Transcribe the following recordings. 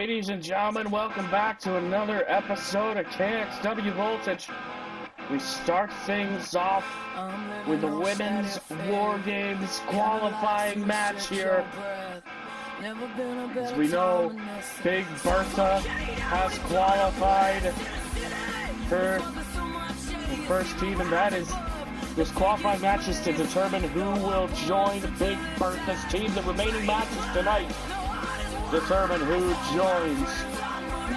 Ladies and gentlemen, welcome back to another episode of Kxw Voltage. We start things off with the women's War Games qualifying match here. As we know, Big Bertha has qualified her first team, and that is this qualifying match is to determine who will join Big Bertha's team. The remaining matches tonight determine who joins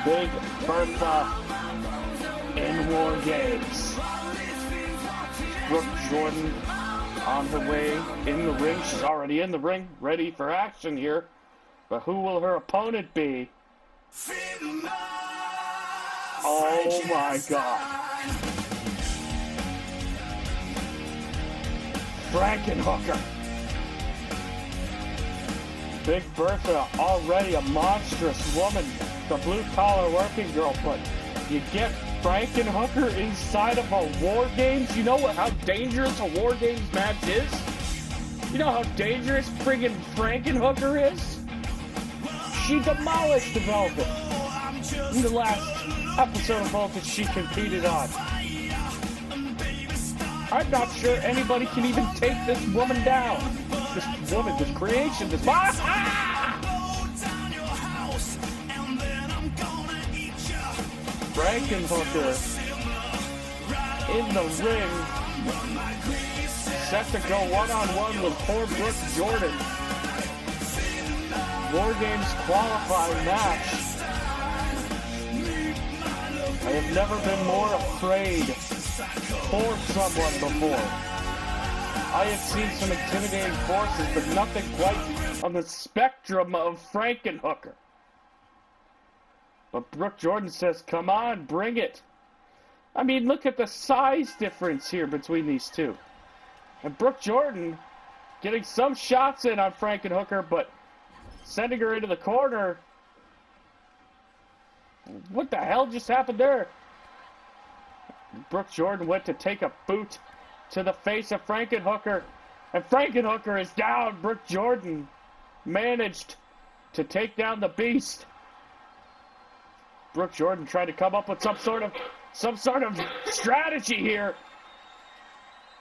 Big Bertha in War Games. Brooke Jordan on her way in the ring. She's already in the ring, ready for action here. But who will her opponent be? Oh my God. Frankenhooker. Big Bertha, already a monstrous woman, the blue-collar working girl, but you get Frankenhooker inside of a War Games? You know how dangerous a War Games match is? You know how dangerous friggin' Frankenhooker is? She demolished the Velvet in the last episode of Voltage she competed on. I'm not sure anybody can even take this woman down. This woman, this creation, this... Frankenhooker in the ring, set to go one-on-one with poor Brooke Jordan. War Games qualifying match. I have never been more afraid for someone before. I have seen some intimidating forces, but nothing quite on the spectrum of Frankenhooker. But Brooke Jordan says, come on, bring it. I mean, look at the size difference here between these two. And Brooke Jordan getting some shots in on Frankenhooker, but sending her into the corner. What the hell just happened there? Brooke Jordan went to take a boot to the face of Frankenhooker, and Frankenhooker is down. Brooke Jordan managed to take down the beast. Brooke Jordan tried to come up with some sort of strategy here,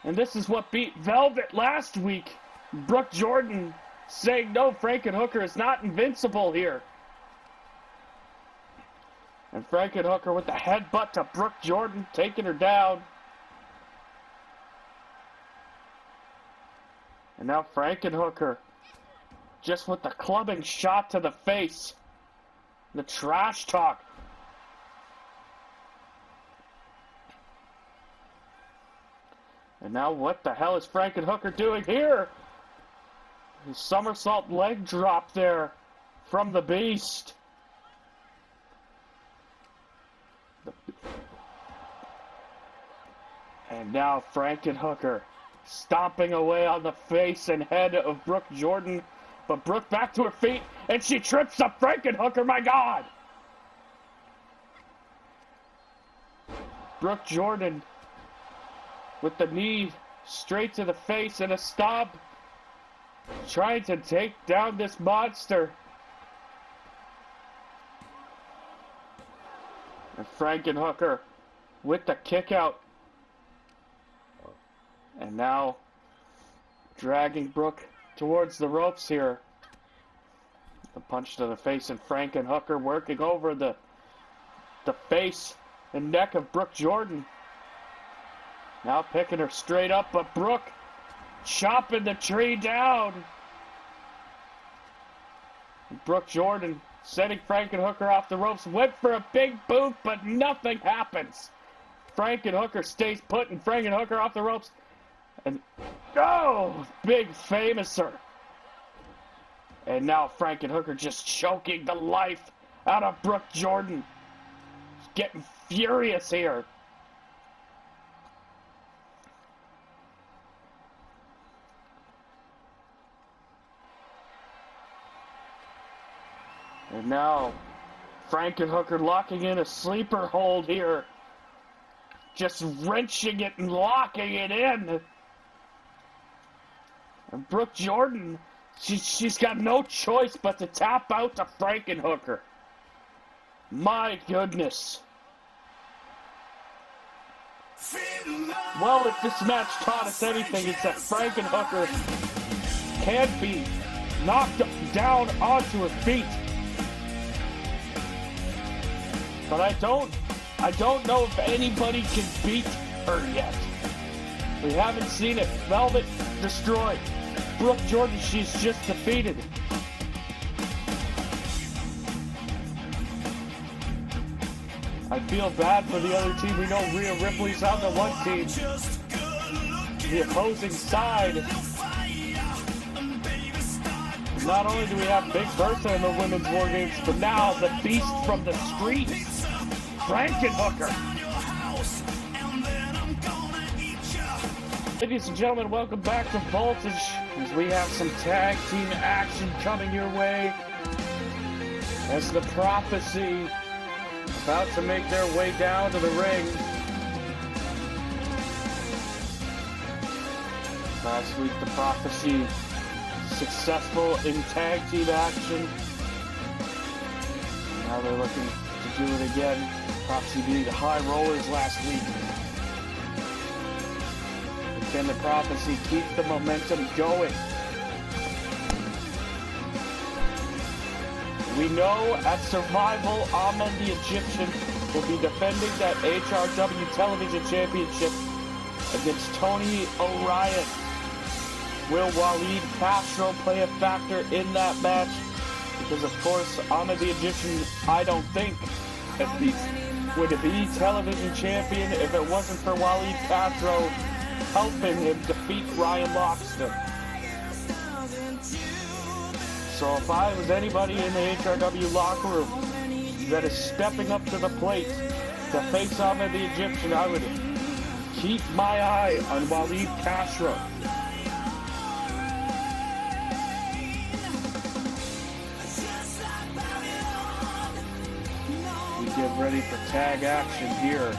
and this is what beat Velvet last week. Brooke Jordan saying, no, Frankenhooker is not invincible here. And Frankenhooker with the headbutt to Brooke Jordan, taking her down. And now Frankenhooker just with the clubbing shot to the face. The trash talk. And now what the hell is Frankenhooker doing here? His somersault leg drop there from the beast. And now Frankenhooker stomping away on the face and head of Brooke Jordan. But Brooke back to her feet, and she trips up Frankenhooker, my God! Brooke Jordan with the knee straight to the face and a stomp, trying to take down this monster. And Frankenhooker with the kick out. And now dragging Brooke towards the ropes here. The punch to the face, and Frankenhooker working over the face and neck of Brooke Jordan. Now picking her straight up, but Brooke chopping the tree down. And Brooke Jordan setting Frankenhooker off the ropes, went for a big boot, but nothing happens. Frankenhooker stays put, and Frankenhooker off the ropes. And, oh, big famouser. And now Frankenhooker just choking the life out of Brooke Jordan. She's getting furious here. And now Frankenhooker locking in a sleeper hold here. Just wrenching it and locking it in. And Brooke Jordan, she's got no choice but to tap out to Frankenhooker. My goodness. Well, if this match taught us anything, it's that Frankenhooker can't be knocked down onto her feet. But I don't know if anybody can beat her yet. We haven't seen it. Velvet destroyed. Brooke Jordan, she's just defeated. I feel bad for the other team. We know Rhea Ripley's on the one team. The opposing side. Not only do we have Big Bertha in the Women's War Games, but now the beast from the streets, Frankenhooker. Ladies and gentlemen, welcome back to Voltage, as we have some tag team action coming your way. As the Prophecy about to make their way down to the ring. Last week, the Prophecy successful in tag team action. Now they're looking to do it again. Prophecy being the High Rollers last week. But can the Prophecy keep the momentum going? We know at Survival, Ahmed the Egyptian will be defending that HRW Television Championship against Tony O'Ryan. Will Waleed Castro play a factor in that match? Because of course, Ahmed the Egyptian, I don't think, at least, would be television champion if it wasn't for Waleed Castro helping him defeat Ryan Loxton. So if I was anybody in the HRW locker room that is stepping up to the plate to face Ahmed the Egyptian, I would keep my eye on Waleed Castro. We get ready for tag action here.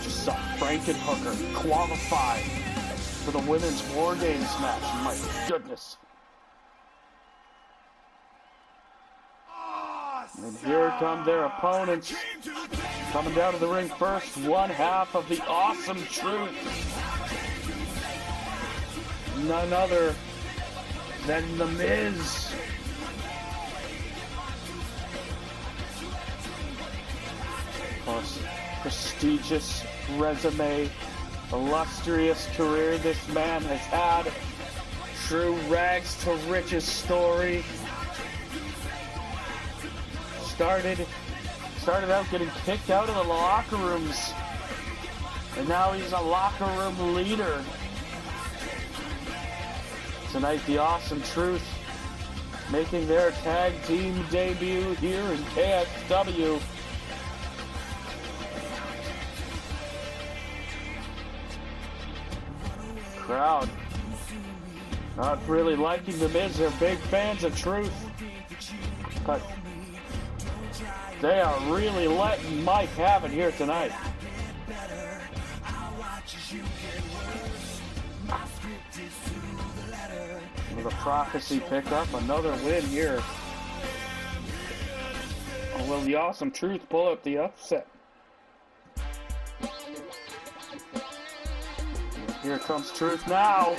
Just saw Frankenhooker qualify for the Women's War Games match. My goodness. And here come their opponents. Coming down to the ring first, one half of the Awesome Truth. None other than The Miz. Of course, prestigious resume, illustrious career this man has had. True rags to riches story. Started out getting kicked out of the locker rooms, and now he's a locker room leader. Tonight, the Awesome Truth making their tag team debut here in KXW. Crowd not really liking The Miz. They're big fans of Truth, but they are really letting Mike have it here tonight. Will the Prophecy pick up another win here? Or will the Awesome Truth pull up the upset? Here comes Truth now.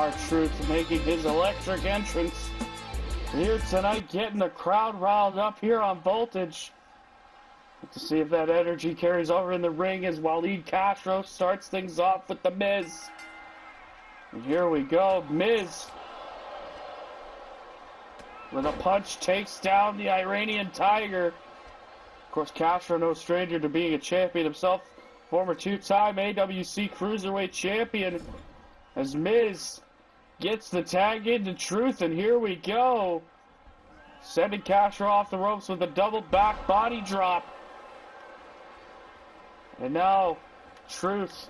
R-Truth making his electric entrance here tonight, getting the crowd riled up here on Voltage. To see if that energy carries over in the ring as Waleed Kxw starts things off with the Miz. And here we go, Miz with a punch takes down the Iranian Tiger. Of course, Kxw no stranger to being a champion himself, former two-time AWC Cruiserweight champion, as Miz gets the tag into Truth, and here we go. Sending Kxw off the ropes with a double back body drop. And now, Truth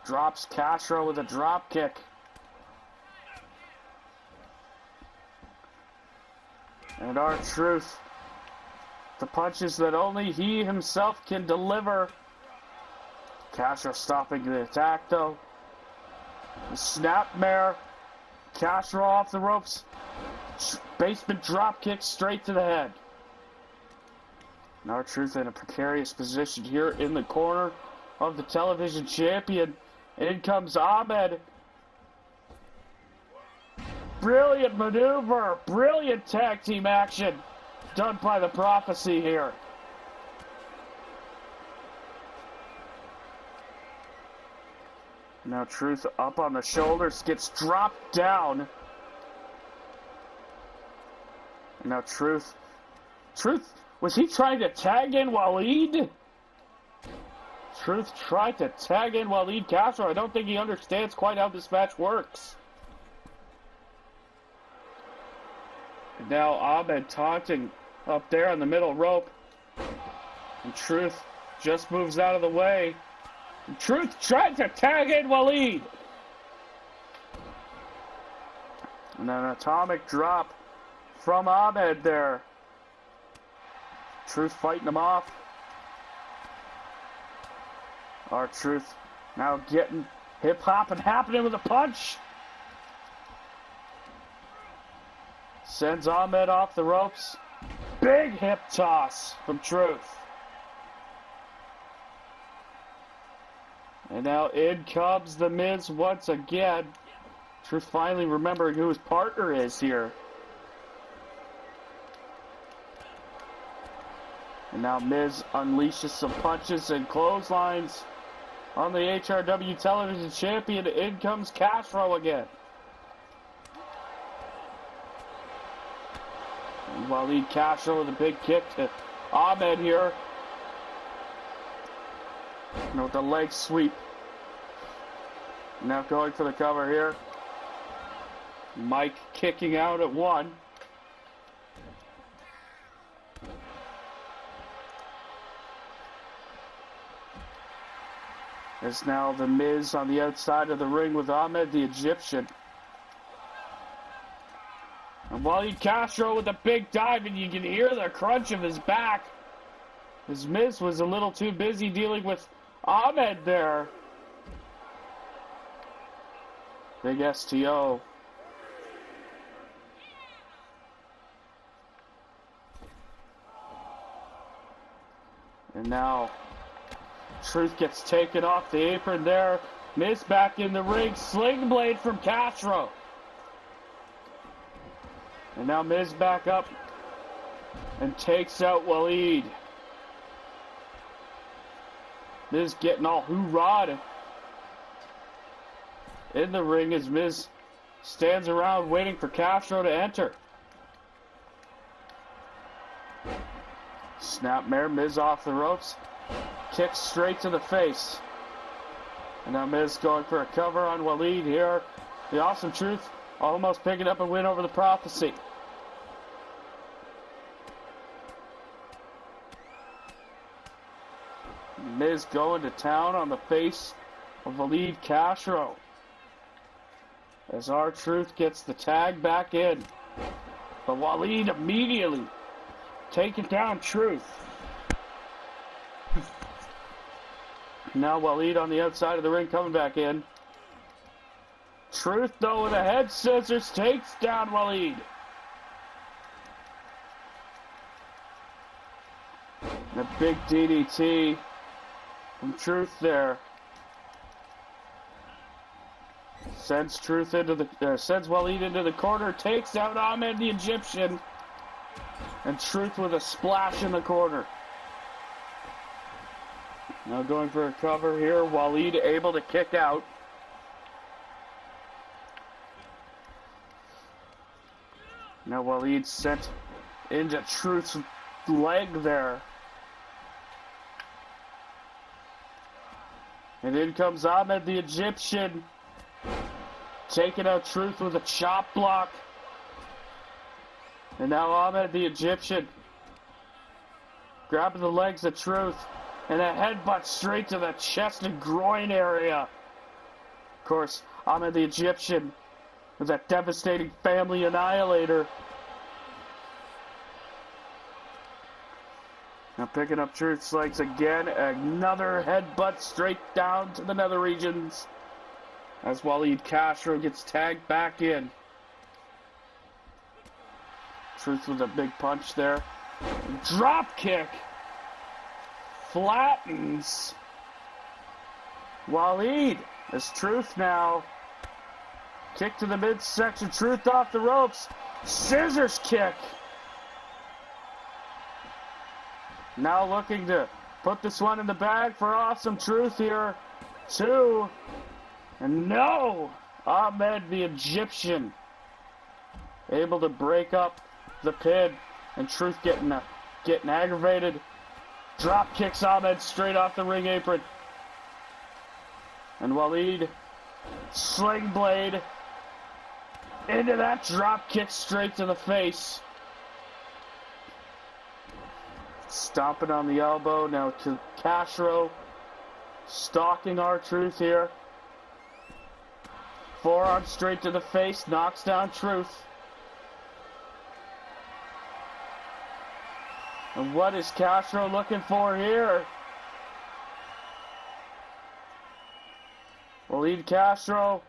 drops Kxw with a drop kick. And R-Truth, the punches that only he himself can deliver. Kxw stopping the attack though. The snapmare. Kxw off the ropes. Basement drop kick straight to the head. And R-Truth in a precarious position here in the corner of the television champion. In comes Ahmed. Brilliant maneuver. Brilliant tag team action done by the Prophecy here. Now Truth up on the shoulders, gets dropped down. And now Truth, was he trying to tag in Waleed? Truth tried to tag in Waleed Kxw. I don't think he understands quite how this match works. And now Ahmed taunting up there on the middle rope. And Truth just moves out of the way. And Truth tried to tag in Waleed. And an atomic drop from Ahmed there. Truth fighting him off. R-Truth now getting hip hop and happening with a punch. Sends Ahmed off the ropes. Big hip toss from Truth. And now in comes the Miz once again. Truth finally remembering who his partner is here. And now Miz unleashes some punches and clotheslines on the HRW television champion. In comes Kxw again. And Waleed Kxw with a big kick to Ahmed here. And with the leg sweep. Now going for the cover here. Mike kicking out at one. It's now the Miz on the outside of the ring with Ahmed the Egyptian. And Waleed Kxw with a big dive, and you can hear the crunch of his back. As Miz was a little too busy dealing with Ahmed there. Big STO. And now Truth gets taken off the apron there. Miz back in the ring. Sling blade from Kxw. And now Miz back up and takes out Waleed. Miz getting all hoorah'd in the ring as Miz stands around waiting for Kxw to enter. Snapmare, Miz off the ropes. Kicks straight to the face. And now Miz going for a cover on Waleed here. The Awesome Truth almost picking up a win over the Prophecy. Miz going to town on the face of Waleed Kxw. As R-Truth gets the tag back in. But Waleed immediately taking down Truth. Now Waleed on the outside of the ring coming back in. Truth though with a head scissors takes down Waleed. And a big DDT from Truth there. Sends Waleed into the corner, takes out Ahmed the Egyptian, and Truth with a splash in the corner. Now going for a cover here, Waleed able to kick out. Now Waleed sent into Truth's leg there. And in comes Ahmed the Egyptian, taking out Truth with a chop block. And now Ahmed the Egyptian grabbing the legs of Truth, and a headbutt straight to the chest and groin area. Of course, Ahmed the Egyptian with that devastating family annihilator. Now picking up Truth's legs again, another headbutt straight down to the nether regions as Waleed Kxw gets tagged back in. Truth with a big punch there. Drop kick. Flattens Waleed. As Truth now. Kick to the midsection. Truth off the ropes. Scissors kick. Now looking to put this one in the bag for Awesome Truth here. 2. And no! Ahmed the Egyptian able to break up the pin, and Truth getting aggravated. Drop kicks Ahmed straight off the ring apron. And Waleed, sling blade into that drop kick straight to the face. Stomping on the elbow now to Kxw, stalking R-Truth here. Forearm straight to the face, knocks down Truth. And what is Kxw looking for here? Waleed Kxw.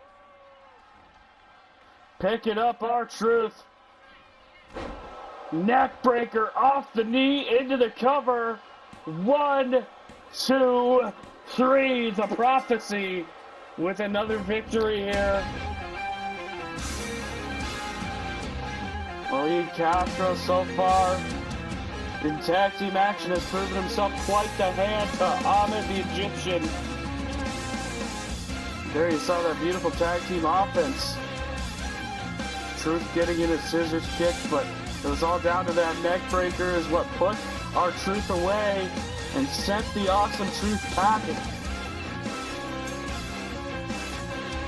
Pick it up, R-Truth. Neck breaker off the knee into the cover. 1, 2, 3. The Prophecy with another victory here. Waleed Kxw so far in tag team action has proven himself quite the hand to Ahmed the Egyptian. There you saw that beautiful tag team offense. Truth getting in a scissors kick, but it was all down to that neck breaker is what put R-Truth away and sent the Awesome Truth packing.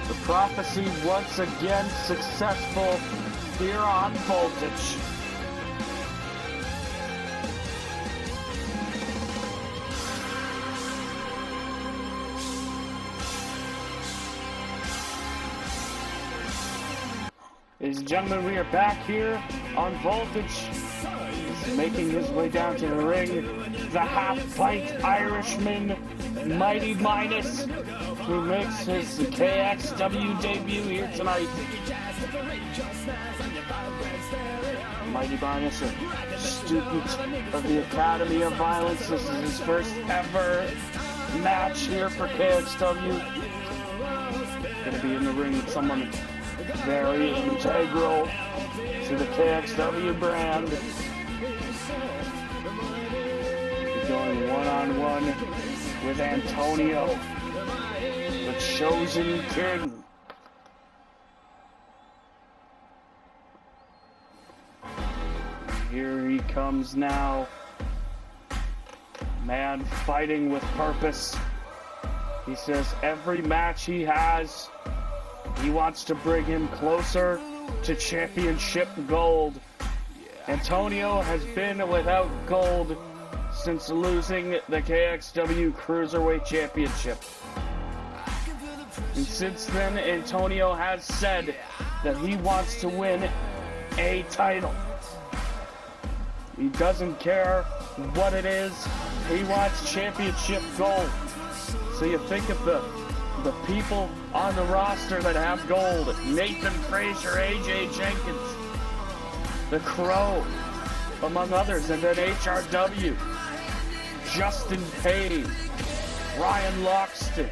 The Prophecy once again successful here on Voltage. Ladies and gentlemen, we are back here on Voltage. He's making his way down to the ring. The half-pint Irishman, Mighty Minus, who makes his KXW debut here tonight. Mighty Minus, a student of the Academy of Violence. This is his first ever match here for KXW. Gonna be in the ring with someone very integral to the KXW brand. We're going one-on-one with Antonio, the Chosen King. Here he comes now. Man fighting with purpose. He says every match he has, he wants to bring him closer to championship gold. Antonio has been without gold since losing the KXW Cruiserweight Championship. And since then, Antonio has said that he wants to win a title. He doesn't care what it is. He wants championship gold. So you think of the people on the roster that have gold: Nathan Frazier, AJ Jenkins, The Crow, among others, and then HRW, Justin Payne, Ryan Loxton,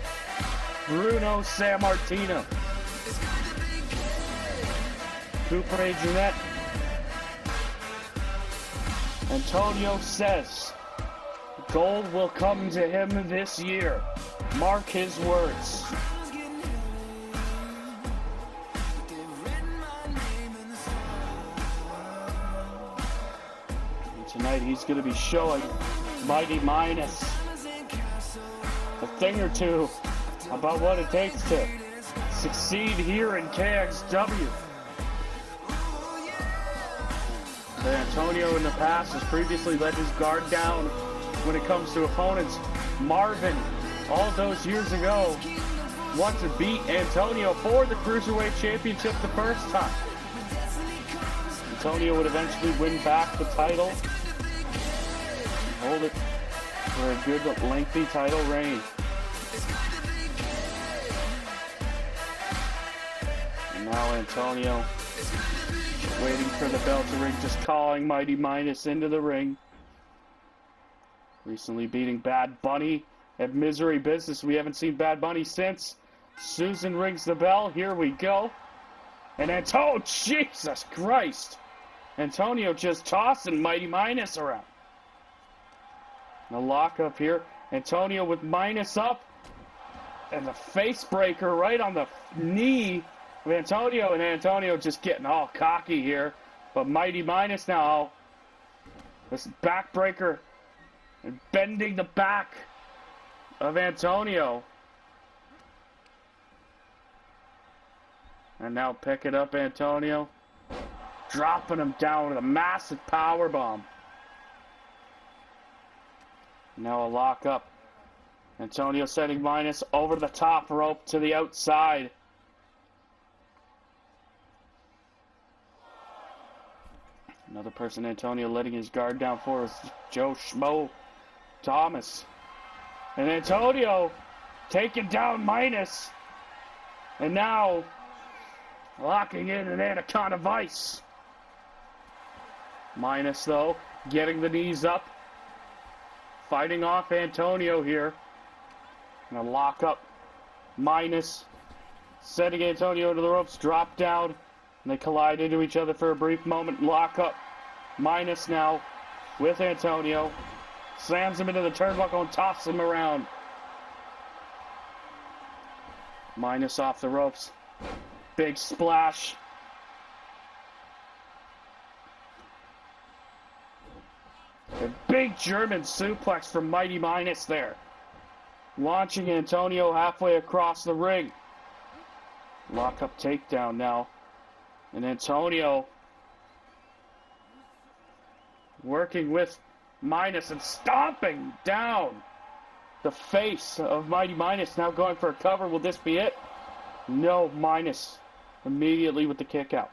Bruno Sammartino. recuperates your net. Antonio says gold will come to him this year. Mark his words. And tonight he's going to be showing Mighty Minus a thing or two about what it takes to succeed here in KXW. Antonio in the past has previously let his guard down when it comes to opponents. Marvin, all those years ago, wants to beat Antonio for the Cruiserweight Championship the first time. Antonio would eventually win back the title, hold it for a good lengthy title reign. And now Antonio waiting for the bell to ring, just calling Mighty Minus into the ring. Recently beating Bad Bunny at Misery Business. We haven't seen Bad Bunny since. Susan rings the bell. Here we go. And Antonio, Jesus Christ. Antonio just tossing Mighty Minus around. A lock up here. Antonio with Minus up. And the face breaker right on the knee of Antonio. And Antonio just getting all cocky here. But Mighty Minus now. This backbreaker. And bending the back of Antonio. And now picking up Antonio. Dropping him down with a massive power bomb. Now a lock up. Antonio setting Minus over the top rope to the outside. Another person Antonio letting his guard down for is Joe Schmo Thomas. And Antonio taking down Minus. And now locking in an Anaconda Vice. Minus, though, getting the knees up. Fighting off Antonio here. And a lock up. Minus setting Antonio into the ropes. Drop down. And they collide into each other for a brief moment. Lock up. Minus now with Antonio. Slams him into the turnbuckle and tosses him around. Minus off the ropes. Big splash. A big German suplex from Mighty Minus there. Launching Antonio halfway across the ring. Lock up takedown now. And Antonio working with Minus and stomping down the face of Mighty Minus. Now going for a cover. Will this be it? No. Minus immediately with the kick out.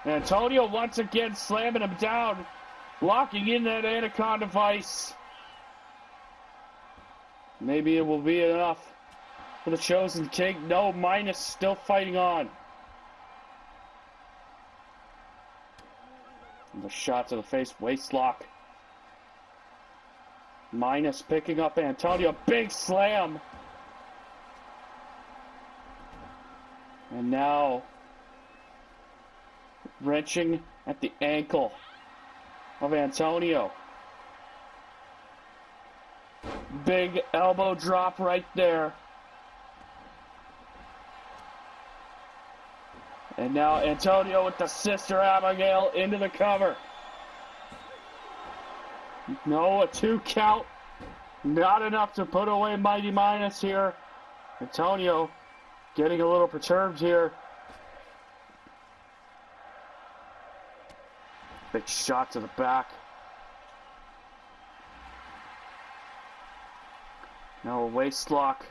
And Antonio once again slamming him down. Locking in that Anaconda Vice. Maybe it will be enough for the Chosen King. No. Minus still fighting on. And the shot to the face. Waist lock. Minus picking up Antonio. Big slam. And now wrenching at the ankle of Antonio. Big elbow drop right there. And now Antonio with the Sister Abigail into the cover. No, a 2 count. Not enough to put away Mighty Minus here. Antonio getting a little perturbed here. Big shot to the back. Now a waist lock.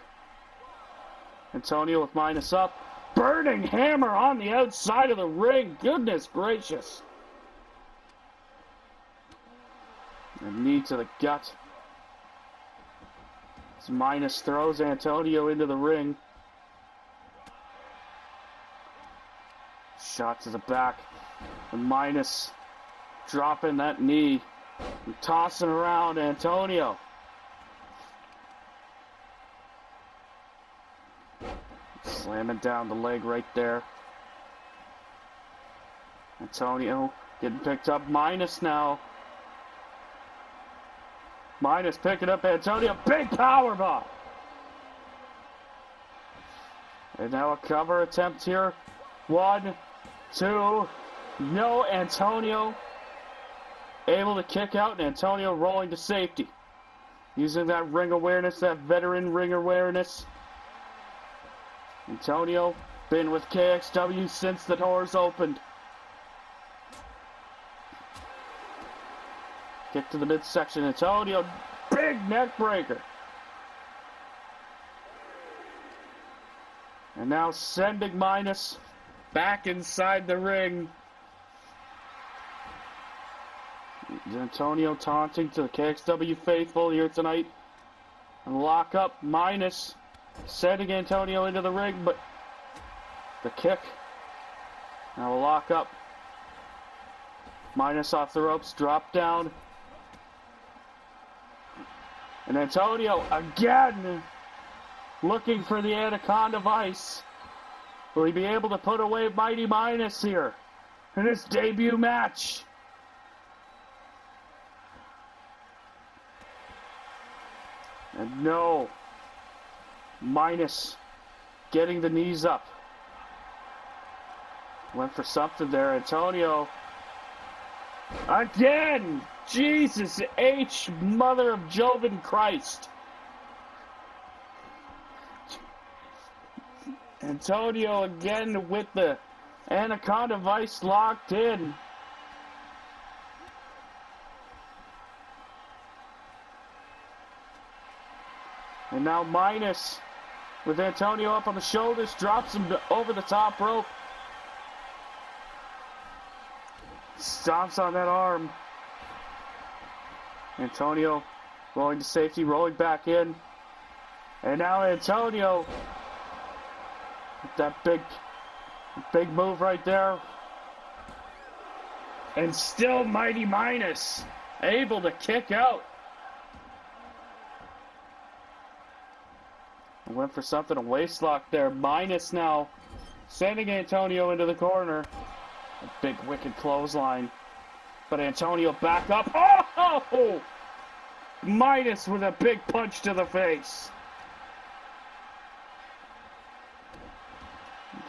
Antonio with Minus up. Burning hammer on the outside of the ring. Goodness gracious. A knee to the gut. As Minus throws Antonio into the ring. Shot to the back. And Minus dropping that knee. And tossing around Antonio. Slamming down the leg right there. Antonio getting picked up. Minus now. Minus picking up Antonio. Big power bomb. And now a cover attempt here. 1, 2. No, Antonio able to kick out, and Antonio rolling to safety. Using that ring awareness, that veteran ring awareness. Antonio been with KXW since the doors opened. Kick to the midsection. Antonio, big neck breaker. And now sending Minus back inside the ring. Antonio taunting to the KXW faithful here tonight. And lock up. Minus sending Antonio into the ring, but the kick. Now a lock up. Minus off the ropes, drop down. And Antonio again looking for the Anaconda Vice. Will he be able to put away Mighty Minus here in his debut match? And no. Minus getting the knees up. Went for something there. Antonio again. Jesus H, Mother of Joven Christ. Antonio again with the Anaconda Vice locked in. And now Minus with Antonio up on the shoulders, drops him over the top rope. Stomps on that arm. Antonio rolling to safety, rolling back in. And now Antonio with that big move right there. And still Mighty Minus able to kick out. Went for something, a waist lock there. Minus now sending Antonio into the corner. A big wicked clothesline. But Antonio back up. Oh! Minus with a big punch to the face.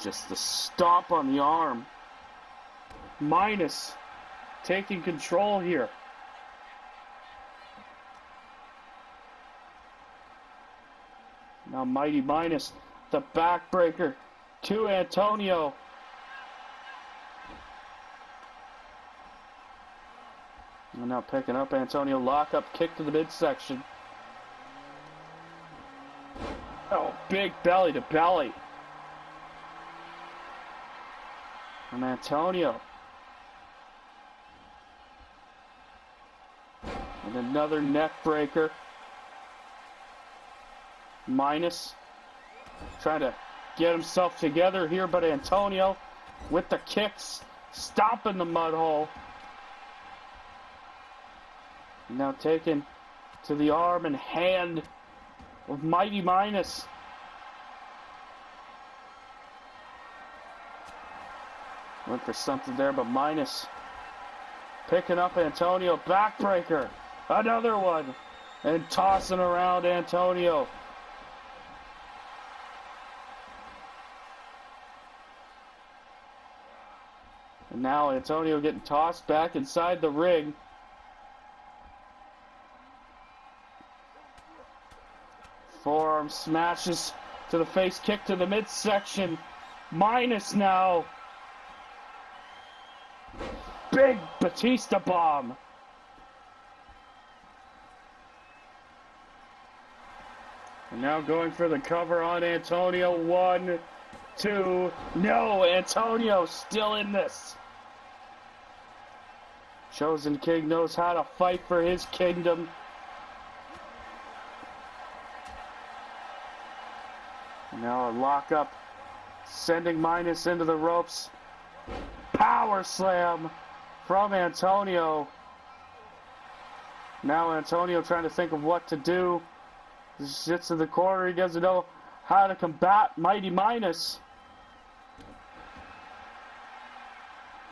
Just the stomp on the arm. Minus taking control here. Now Mighty Minus, the backbreaker to Antonio. And now picking up Antonio, lock up, kick to the midsection. Oh, big belly to belly. And Antonio. And another neck breaker. Minus trying to get himself together here, but Antonio with the kicks, stomping the mud hole. Now taken to the arm and hand of Mighty Minus. Went for something there, but Minus picking up Antonio, backbreaker, another one, and tossing around Antonio. And now Antonio getting tossed back inside the ring. Forearm smashes to the face, kick to the midsection. Minus now. Big Batista bomb. And now going for the cover on Antonio. 1, 2. No, Antonio still in this. Chosen King knows how to fight for his kingdom. And now a lockup, sending Minus into the ropes. Power slam from Antonio. Now Antonio trying to think of what to do. He sits in the corner. He doesn't know how to combat Mighty Minus.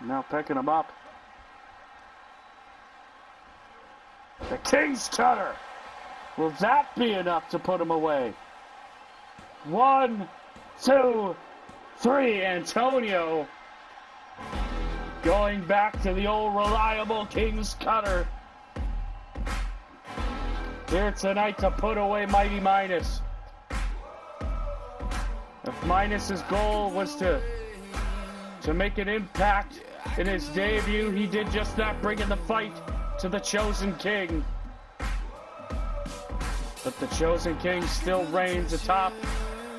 Now picking him up. The King's Cutter. Will that be enough to put him away? 1, 2, 3. Antonio going back to the old reliable King's Cutter. Here tonight to put away Mighty Minus. If Minus's goal was to make an impact in his debut, he did just that, bringing the fight to the Chosen King. But the Chosen King still reigns atop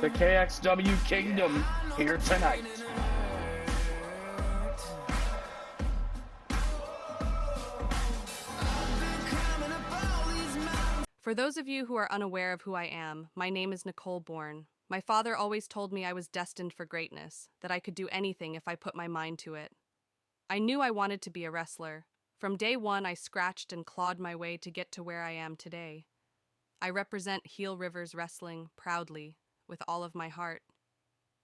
the KXW Kingdom here tonight. For those of you who are unaware of who I am, my name is Nicole Bourne. My father always told me I was destined for greatness, that I could do anything if I put my mind to it. I knew I wanted to be a wrestler. From day one, I scratched and clawed my way to get to where I am today. I represent Heel Rivers Wrestling proudly, with all of my heart.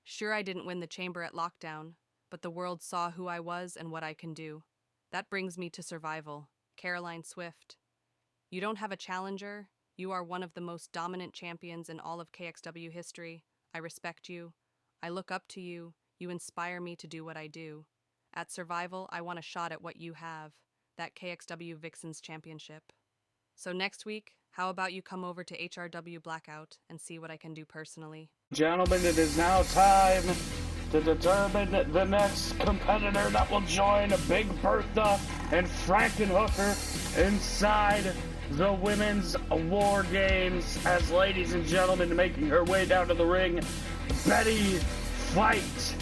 Sure, I didn't win the chamber at Lockdown, but the world saw who I was and what I can do. That brings me to Survival, Caroline Swift. You don't have a challenger. You are one of the most dominant champions in all of KXW history. I respect you. I look up to you. You inspire me to do what I do. At Survival, I want a shot at what you have, that KXW Vixens Championship. So next week, how about you come over to HRW Blackout and see what I can do personally? Gentlemen, it is now time to determine the next competitor that will join Big Bertha and Frankenhooker inside the Women's War Games. As ladies and gentlemen, making her way down to the ring, Betty Fight.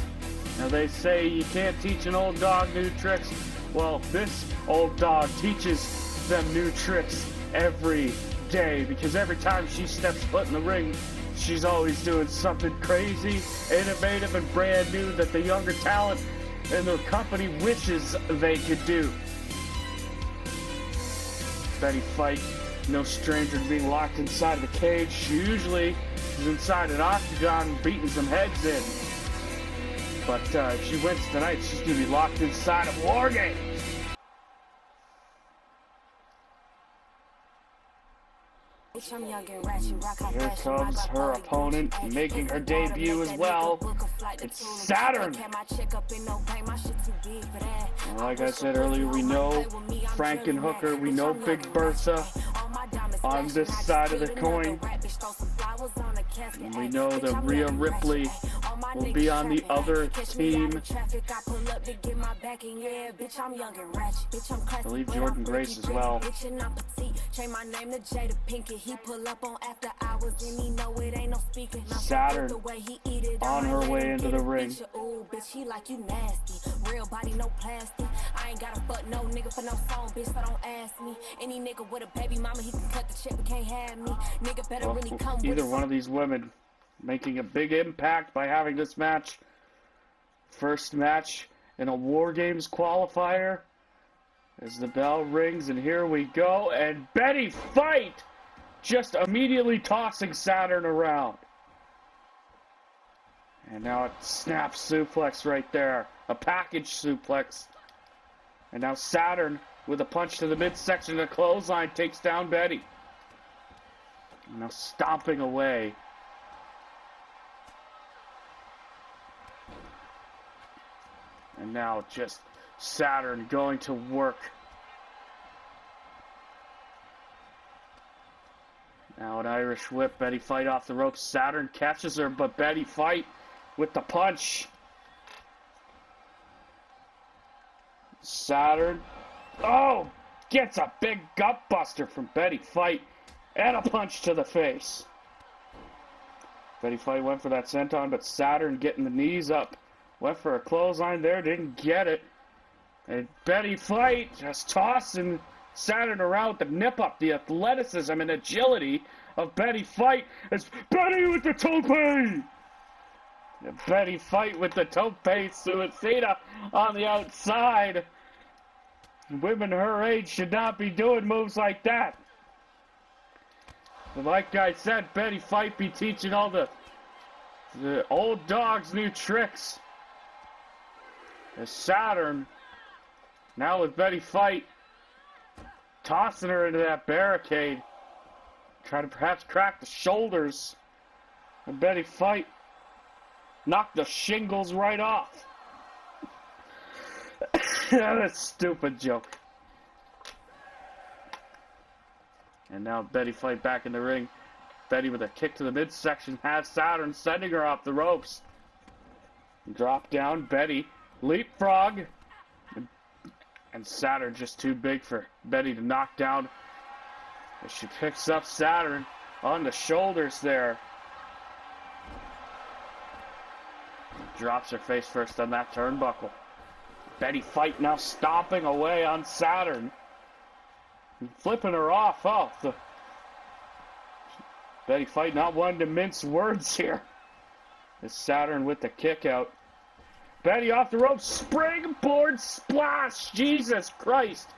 Now they say you can't teach an old dog new tricks. Well, this old dog teaches them new tricks every day, because every time she steps foot in the ring, she's always doing something crazy, innovative, and brand new that the younger talent in their company wishes they could do. Betty Fight, no stranger to being locked inside of the cage. She usually is inside an octagon beating some heads in. But if she wins tonight, she's going to be locked inside of War Games. Here comes her opponent, making her debut as well. It's Saturn. And like I said earlier, we know Frankenhooker, we know Big Bertha on this side of the coin. And we know that Rhea Ripley will be on the other team. I believe Jordan Grace as well. Saturn on her way into the ring. Real body, no plastic. I ain't gotta fuck no nigga for no song, bitch, so don't ask me. Any nigga with a baby mama, he can cut the check, but can't have me. Nigga better really come with either one of these women making a big impact by having this match. First match in a War Games qualifier. As the bell rings, and here we go, and Betty Fight just immediately tossing Saturn around. And now it snaps suplex right there. A package suplex. And now Saturn, with a punch to the midsection of the clothesline, takes down Betty. And now stomping away. And now just Saturn going to work. Now an Irish whip. Betty Fight off the ropes. Saturn catches her, but Betty Fight with the punch. Saturn, oh, gets a big gut buster from Betty Fight and a punch to the face. Betty Fight went for that senton, but Saturn getting the knees up. Went for a clothesline there, didn't get it. And Betty Fight just tossing Saturn around with the nip up. The athleticism and agility of Betty Fight. It's Betty with the tope! Betty Fight with the tope suicida on the outside. Women her age should not be doing moves like that. But like I said, Betty Fight be teaching all the old dogs new tricks. As Saturn Now with Betty Fight tossing her into that barricade. Try to perhaps crack the shoulders. And Betty Fight knocked the shingles right off. That's a stupid joke. And now Betty Fight back in the ring. Betty with a kick to the midsection has Saturn sending her off the ropes. Drop down, Betty leapfrog. And Saturn just too big for Betty to knock down. As she picks up Saturn on the shoulders there. Drops her face first on that turnbuckle. Betty Fight now stomping away on Saturn. And flipping her off. Oh, Betty Fight not wanting to mince words here. As Saturn with the kick out. Betty off the ropes. Springboard splash. Jesus Christ.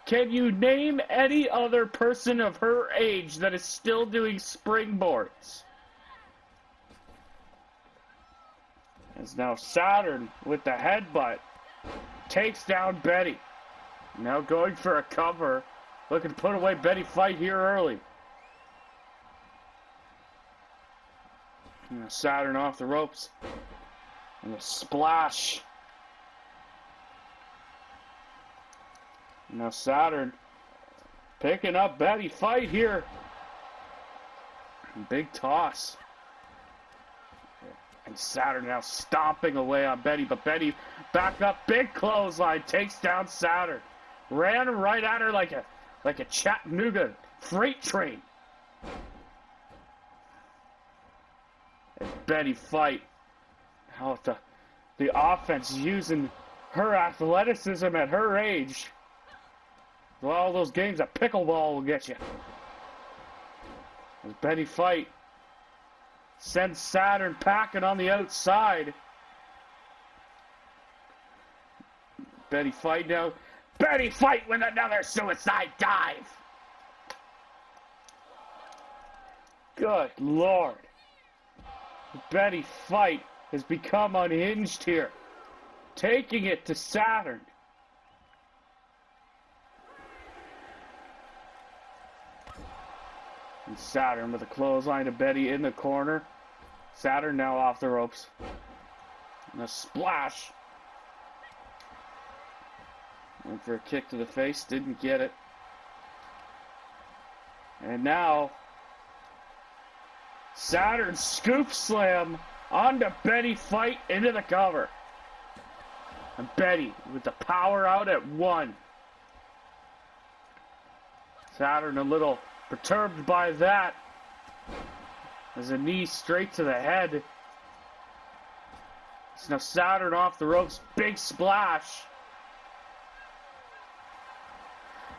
Can you name any other person of her age that is still doing springboards? As now Saturn with the headbutt takes down Betty. Now going for a cover. Looking to put away Betty Fight here early. Now Saturn off the ropes. And a splash. Now Saturn picking up Betty Fight here. Big toss. And Saturn now stomping away on Betty. But Betty back up. Big clothesline. Takes down Saturn. Ran right at her like a Chattanooga freight train. And Betty Fight. How the offense using her athleticism at her age. Well, all those games of pickleball will get you. As Betty Fight sends Saturn packing on the outside. Betty Fight now. Betty Fight with another suicide dive. Good Lord. Betty Fight has become unhinged here. Taking it to Saturn. And Saturn with a clothesline to Betty in the corner. Saturn now off the ropes. And a splash. Went for a kick to the face. Didn't get it. And now Saturn scoop slam onto Betty Fight into the cover. And Betty with the power out at 1. Saturn a little perturbed by that. As a knee straight to the head. So now Saturn off the ropes. Big splash.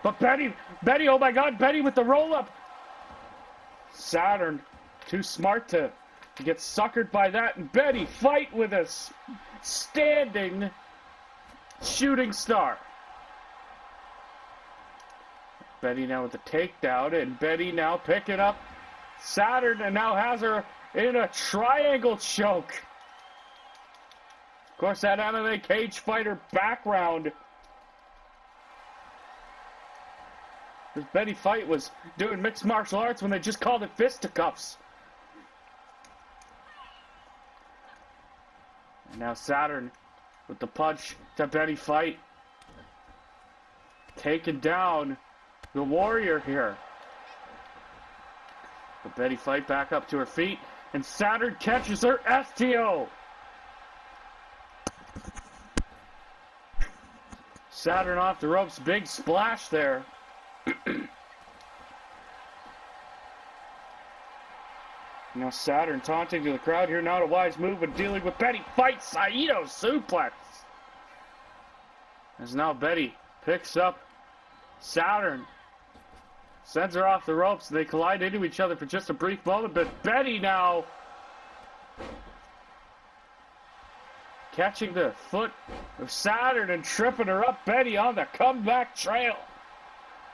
But Betty, oh my God, Betty with the roll up. Saturn too smart to get suckered by that. And Betty Fight with a standing shooting star. Betty now with the takedown, and Betty now picking up Saturn and now has her in a triangle choke. Of course, that MMA cage fighter background. Because Betty Fight was doing mixed martial arts when they just called it fisticuffs. And now Saturn with the punch to Betty Fight. Taking down the Warrior here. But Betty Fight back up to her feet. And Saturn catches her STO. Saturn off the ropes. Big splash there. Now Saturn taunting to the crowd here. Not a wise move, but dealing with Betty Fight. Saito suplex. As now Betty picks up Saturn. Sends her off the ropes. They collide into each other for just a brief moment. But Betty now catching the foot of Saturn and tripping her up. Betty on the comeback trail.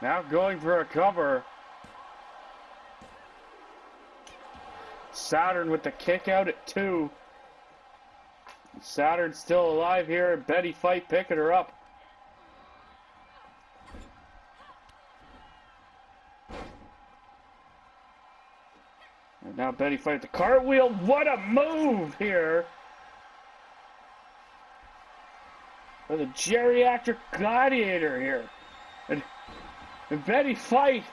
Now going for a cover. Saturn with the kick out at 2. Saturn still alive here. Betty Fight picking her up. And now Betty fight the cartwheel. What a move here. With a geriatric gladiator here. And Betty fight.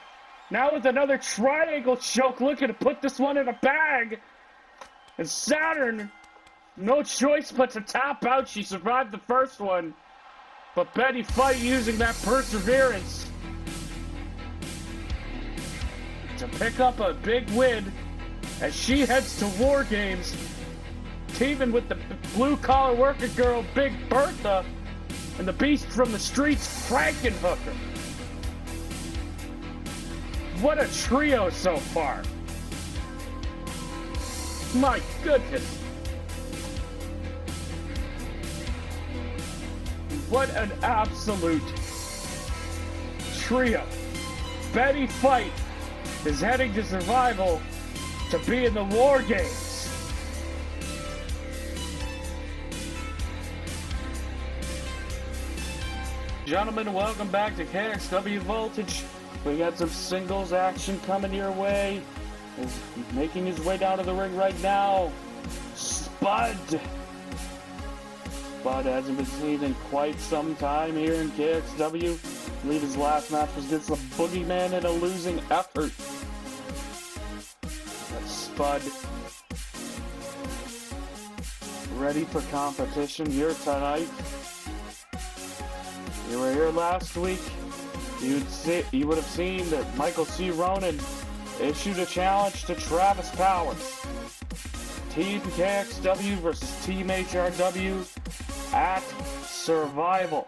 Now with another triangle choke, looking to put this one in a bag. And Saturn, no choice but to tap out. She survived the first one. But Betty fight using that perseverance to pick up a big win as she heads to War Games, teaming with the blue-collar worker girl, Big Bertha, and the beast from the streets, Frankenhooker. What a trio so far. My goodness. What an absolute trio. Betty Fight is heading to Survival to be in the War Games. Gentlemen, welcome back to Kxw Voltage. We got some singles action coming your way. He's making his way down to the ring right now. Spud. Spud hasn't been seen in quite some time here in KXW. I believe his last match was against the Boogeyman in a losing effort. That's Spud ready for competition here tonight. You were here last week. You would have seen that Michael C. Ronan issued a challenge to Travis Powers. Team KXW versus Team HRW at Survival.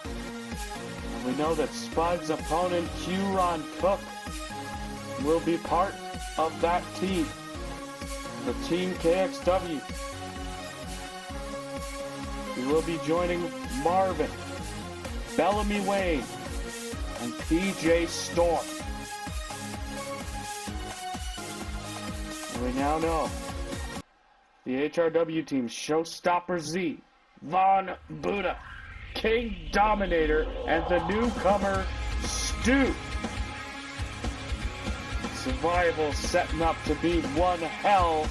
And we know that Spud's opponent, Kxw Cook, will be part of that team. The Team KXW. He will be joining Marvin, Bellamy Wayne, and PJ Storm. And we now know the HRW team, Showstopper Z, Von Buddha, King Dominator, and the newcomer, Stu. Survival setting up to be one hell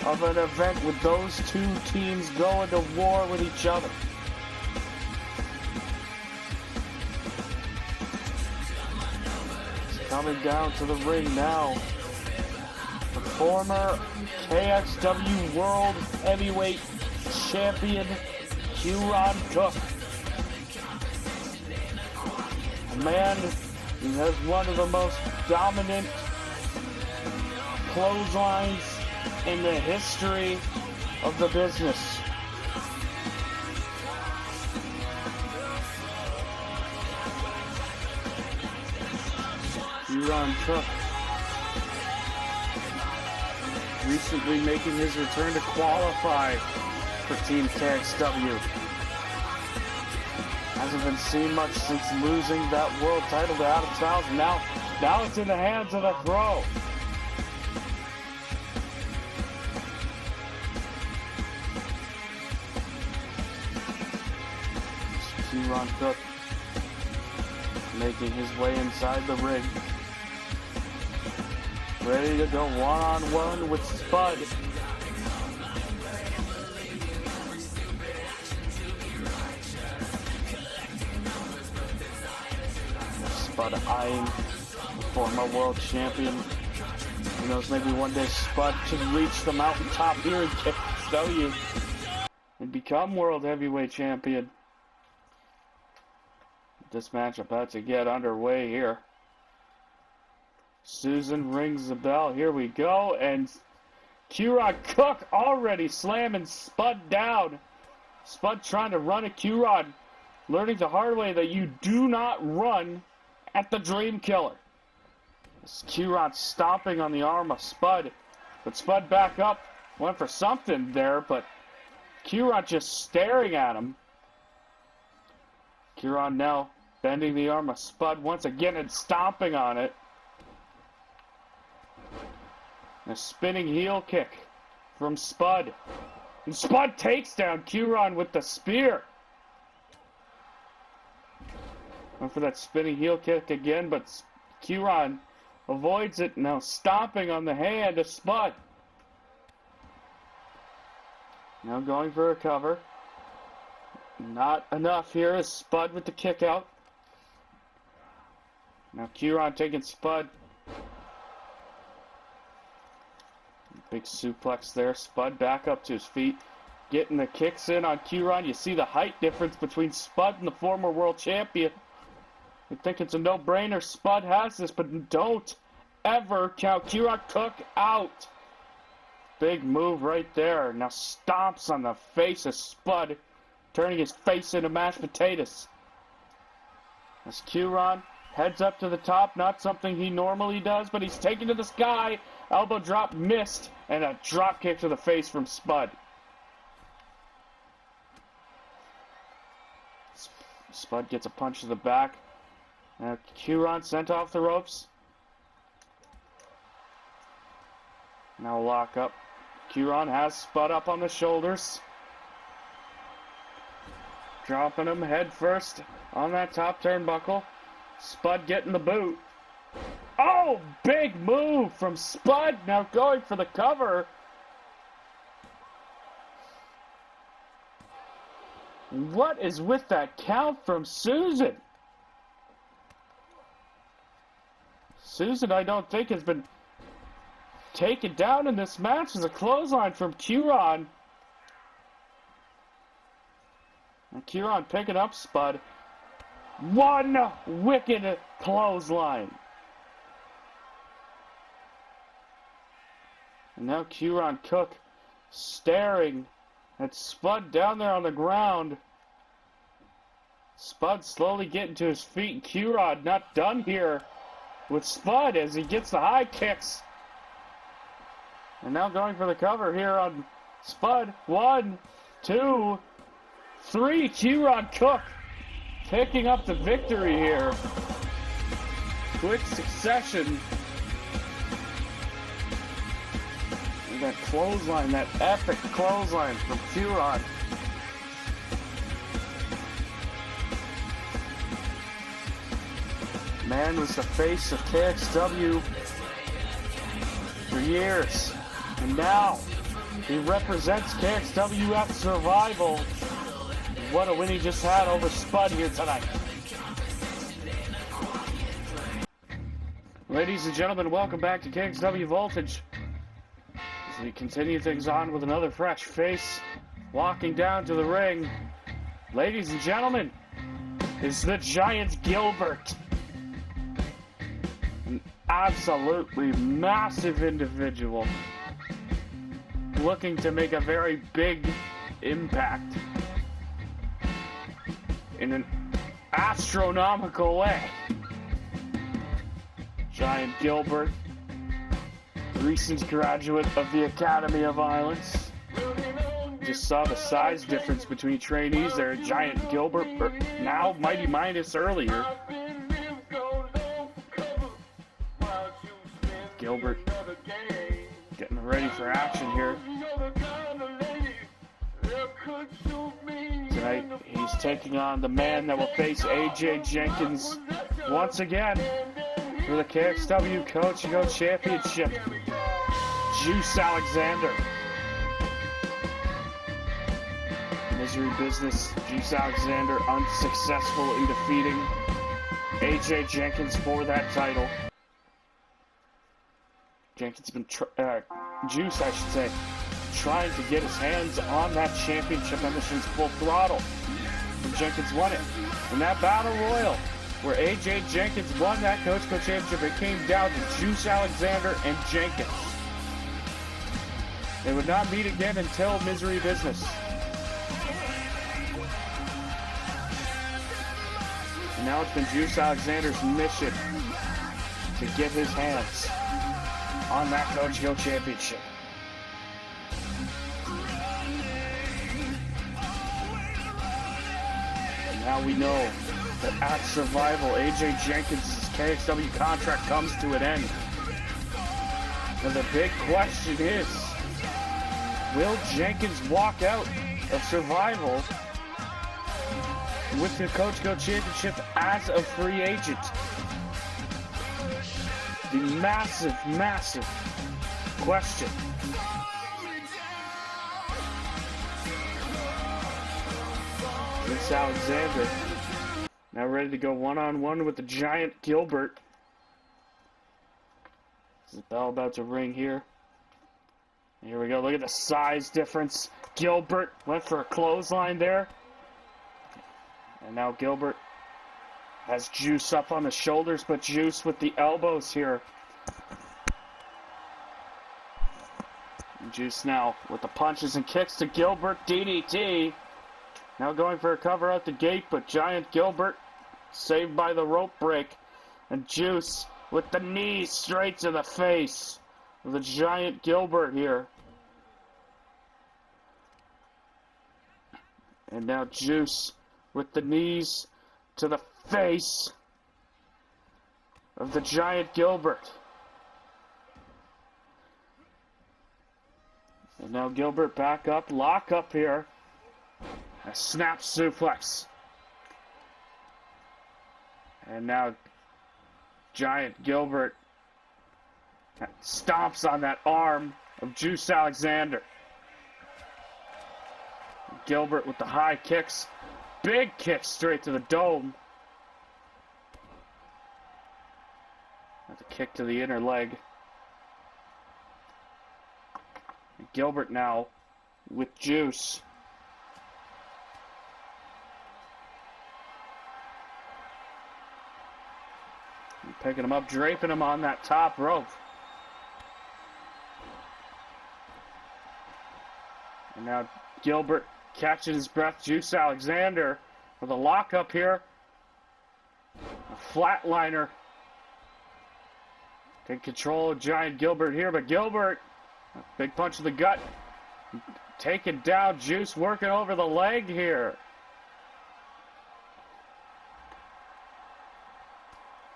of an event with those two teams going to war with each other. Coming down to the ring now, the former KXW World Heavyweight Champion, Kxw Cook. A man who has one of the most dominant clotheslines in the history of the business. Kxw Cook recently making his return to qualify for Team KXW. Hasn't been seen much since losing that world title to Adam Styles. Now it's in the hands of the Crow. Kxw Cook making his way inside the ring. Ready to go one-on-one with Spud. Spud eyeing the former world champion. Who knows, maybe one day Spud can reach the mountaintop here in KXW and become world heavyweight champion. This match about to get underway here. Susan rings the bell. Here we go. And Kxw Cook already slamming Spud down. Spud trying to run at Kxw, learning the hard way that you do not run at the Dream Killer. Kxw stomping on the arm of Spud. But Spud back up. Went for something there, but Kxw just staring at him. Kxw now bending the arm of Spud once again and stomping on it. A spinning heel kick from Spud. And Spud takes down Kxw with the spear. Went for that spinning heel kick again, but Kxw avoids it, now stomping on the hand of Spud. Now going for a cover. Not enough here as Spud with the kick out. Now Kxw taking Spud. Big suplex there. Spud back up to his feet. Getting the kicks in on Kxw. You see the height difference between Spud and the former world champion. You think it's a no-brainer. Spud has this, but don't ever count Kxw Cook out. Big move right there. Now stomps on the face of Spud, turning his face into mashed potatoes. As Kxw heads up to the top, not something he normally does, but he's taken to the sky. Elbow drop missed, and a drop kick to the face from Spud. Spud gets a punch to the back. Now Kxw sent off the ropes. Now lock up. Kxw has Spud up on the shoulders. Dropping him head first on that top turnbuckle. Spud getting the boot. Oh, big move from Spud. Now going for the cover. What is with that count from Susan? Susan, I don't think, has been taken down in this match. As a clothesline from Kxw. And Kxw picking up Spud. One wicked clothesline. And now Kxw Cook staring at Spud down there on the ground. Spud slowly getting to his feet. Kxw not done here with Spud as he gets the high kicks. And now going for the cover here on Spud. 1, 2, 3. Kxw Cook picking up the victory here. Quick succession. And that clothesline, that epic clothesline from Kxw. Man was the face of KXW for years. And now he represents KXW at Survival. What a win he just had over Spud here tonight. Ladies and gentlemen, welcome back to Kxw Voltage. As we continue things on with another fresh face walking down to the ring. Ladies and gentlemen, is the Giant Gilbert. An absolutely massive individual looking to make a very big impact in an astronomical way. Giant Gilbert, recent graduate of the Academy of Violence. Just saw the size difference between trainees there. Giant Gilbert, now Mighty Minus earlier. Gilbert getting ready for action here. Tonight, he's taking on the man that will face AJ Jenkins once again for the KXW Coach and Go Championship. Juice Alexander. Misery Business, Juice Alexander unsuccessful in defeating AJ Jenkins for that title. Jenkins been, Juice I should say, trying to get his hands on that championship ever since Full Throttle. And Jenkins won it. In that Battle Royal, where AJ Jenkins won that Coach Championship, it came down to Juice Alexander and Jenkins. They would not meet again until Misery Business. And now it's been Juice Alexander's mission to get his hands on that Coach Go Championship. And now we know that at Survival, AJ Jenkins' KXW contract comes to an end. Now the big question is, will Jenkins walk out of Survival with the Coach Go Championship as a free agent? the massive, massive question. Kxw Alexander now ready to go one-on-one with the giant Gilbert. Is the bell about to ring here? Here we go. Look at the size difference. Gilbert went for a clothesline there. And now Gilbert has Juice up on the shoulders, but Juice with the elbows here. And Juice now with the punches and kicks to Gilbert. DDT. Now going for a cover out the gate, but giant Gilbert saved by the rope break. And Juice with the knee straight to the face of the giant Gilbert here. And now Juice with the knees to the face of the giant Gilbert. And now Gilbert back up, lock up here. A snap suplex. And now giant Gilbert stomps on that arm of Juice Alexander. Gilbert with the high kicks. Big kick straight to the dome. That's a kick to the inner leg. And Gilbert now with Juice. And picking him up, draping him on that top rope. And now Gilbert catching his breath. Juice Alexander with a lockup here. A flatliner. Take control of giant Gilbert here, but Gilbert, a big punch to the gut. Taking down Juice, working over the leg here.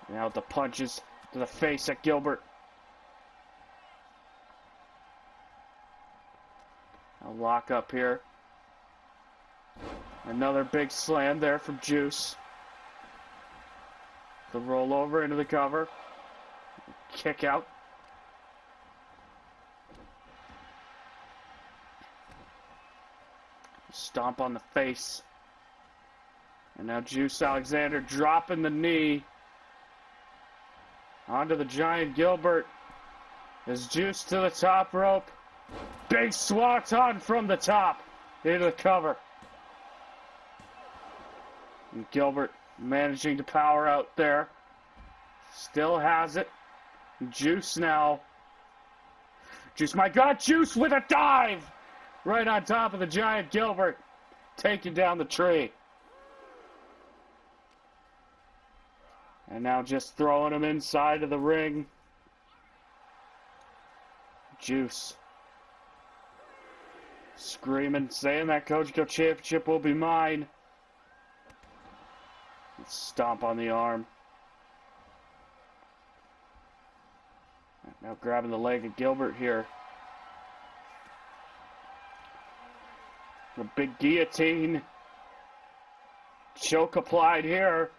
Now the punches to the face at Gilbert. A lock up here. Another big slam there from Juice. The roll over into the cover. Kick out. Stomp on the face. And now Juice Alexander dropping the knee onto the giant Gilbert. As Juice to the top rope. Big swanton from the top into the cover. And Gilbert managing to power out there. Still has it. Juice now. Juice, my God, Juice with a dive! Right on top of the giant Gilbert. Taking down the tree. And now just throwing him inside of the ring. Juice. Screaming, saying that Kxw Championship will be mine. Stomp on the arm. Now grabbing the leg of Gilbert here. A big guillotine. Choke applied here.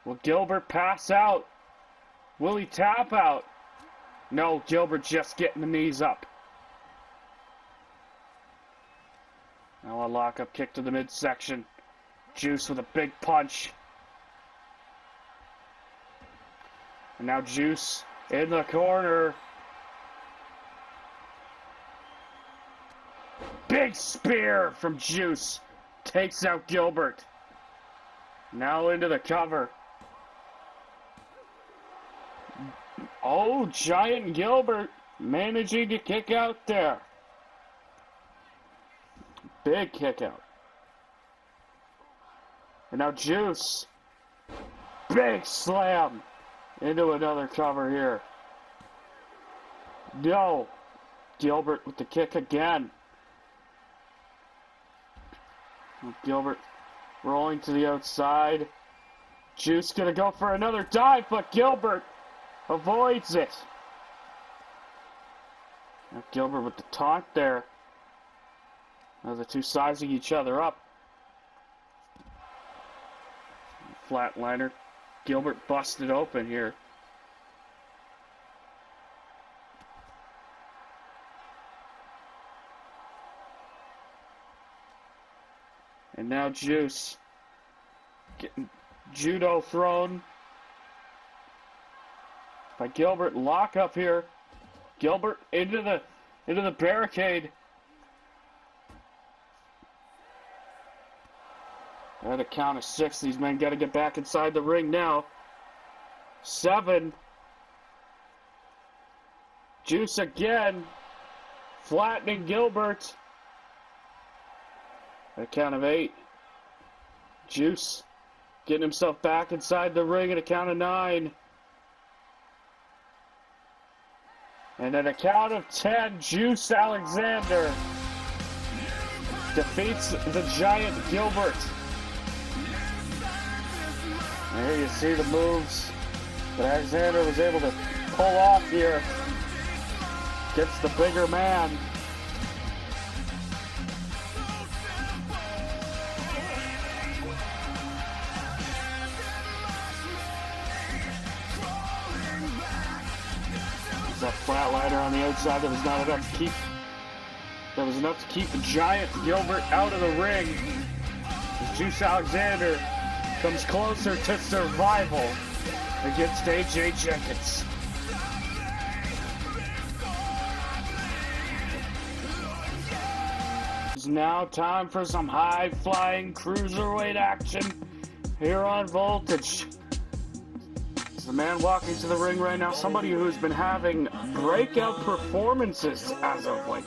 Will Gilbert pass out? Will he tap out? No, Gilbert just getting the knees up. Now a lock-up kick to the midsection. Juice with a big punch. And now Juice in the corner. Big spear from Juice. Takes out Gilbert. Now into the cover. Oh, giant Gilbert managing to kick out there. Big kick out. And now Juice. Big slam into another cover here. No. Gilbert with the kick again. Gilbert rolling to the outside. Juice gonna go for another dive, but Gilbert avoids it. Now Gilbert with the taunt there. Now the two sizing each other up. Flatliner. Gilbert busted open here. And now Juice getting judo thrown by Gilbert. Lock up here. Gilbert into the barricade. At a count of 6, these men got to get back inside the ring now. 7. Juice again, flattening Gilbert. At a count of 8. Juice getting himself back inside the ring at a count of 9. And at a count of 10, Juice Alexander defeats the giant Gilbert. And here you see the moves that Alexander was able to pull off here. Gets the bigger man. That flatliner on the outside that was not enough to keep. That was enough to keep the giant Gilbert out of the ring. As Juice Alexander comes closer to survival against AJ Jenkins. It's now time for some high-flying cruiserweight action here on Voltage. The man walking to the ring right now, somebody who's been having breakout performances as of late.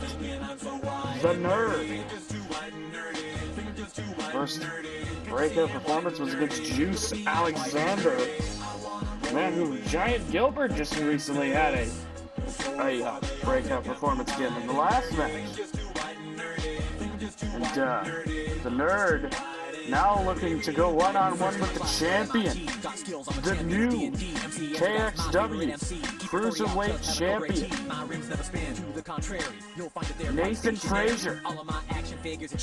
The Nerd. First breakout performance was against Juice Alexander. Man, who Giant Gilbert just recently had a breakout performance again in the last match. And the Nerd now looking to go one-on-one with the champion, the new Kxw Cruiserweight champion, Nathan Frazier. This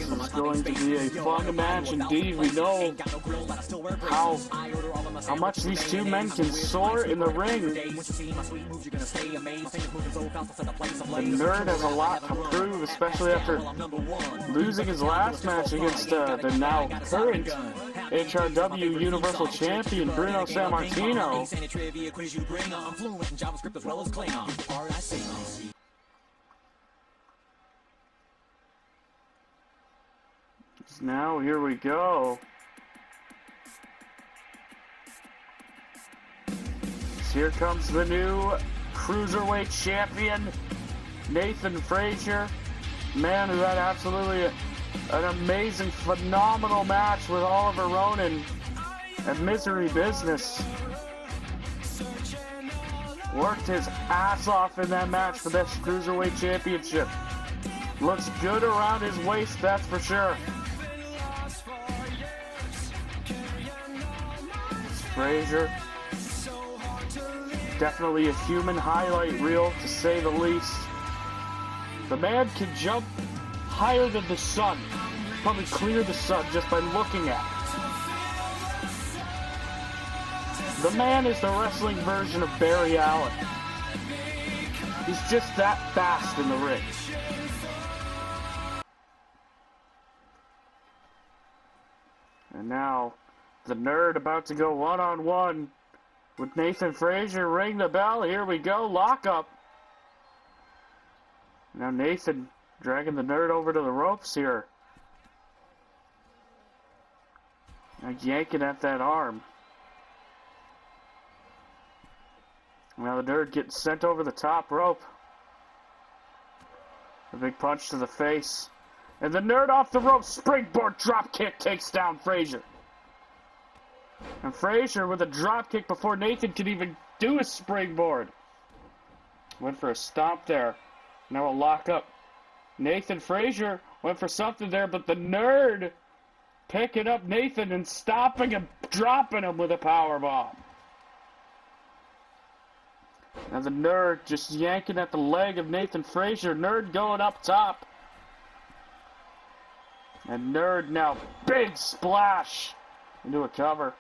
is going to be a fun match indeed. We know how much these two men can soar in the ring. The Nerd has a lot to prove, especially after losing his last match against the now current HRW Universal Champion Bruno Sammartino. Now here we go. Here comes the new Cruiserweight champion, Nathan Frazier. Man who had absolutely an amazing, phenomenal match with Oliver Ronan at Misery Business. Worked his ass off in that match for this Cruiserweight Championship. Looks good around his waist, that's for sure. Frazier, definitely a human highlight reel, to say the least. The man can jump higher than the sun, probably clear the sun just by looking at it. The man is the wrestling version of Barry Allen. He's just that fast in the ring. And now, the Nerd about to go one-on-one with Nathan Frazier. Ring the bell. Here we go. Lock up. Now Nathan dragging the Nerd over to the ropes here. Now yanking at that arm. Now the Nerd getting sent over the top rope. A big punch to the face. And the Nerd off the rope. Springboard drop kick takes down Frazier. And Frazier with a drop kick before Nathan could even do a springboard. Went for a stomp there. Now a lock up. Nathan Frazier went for something there, but the Nerd picking up Nathan and stopping him, dropping him with a powerbomb. Now the Nerd just yanking at the leg of Nathan Frazier. Nerd going up top. And Nerd now big splash into a cover.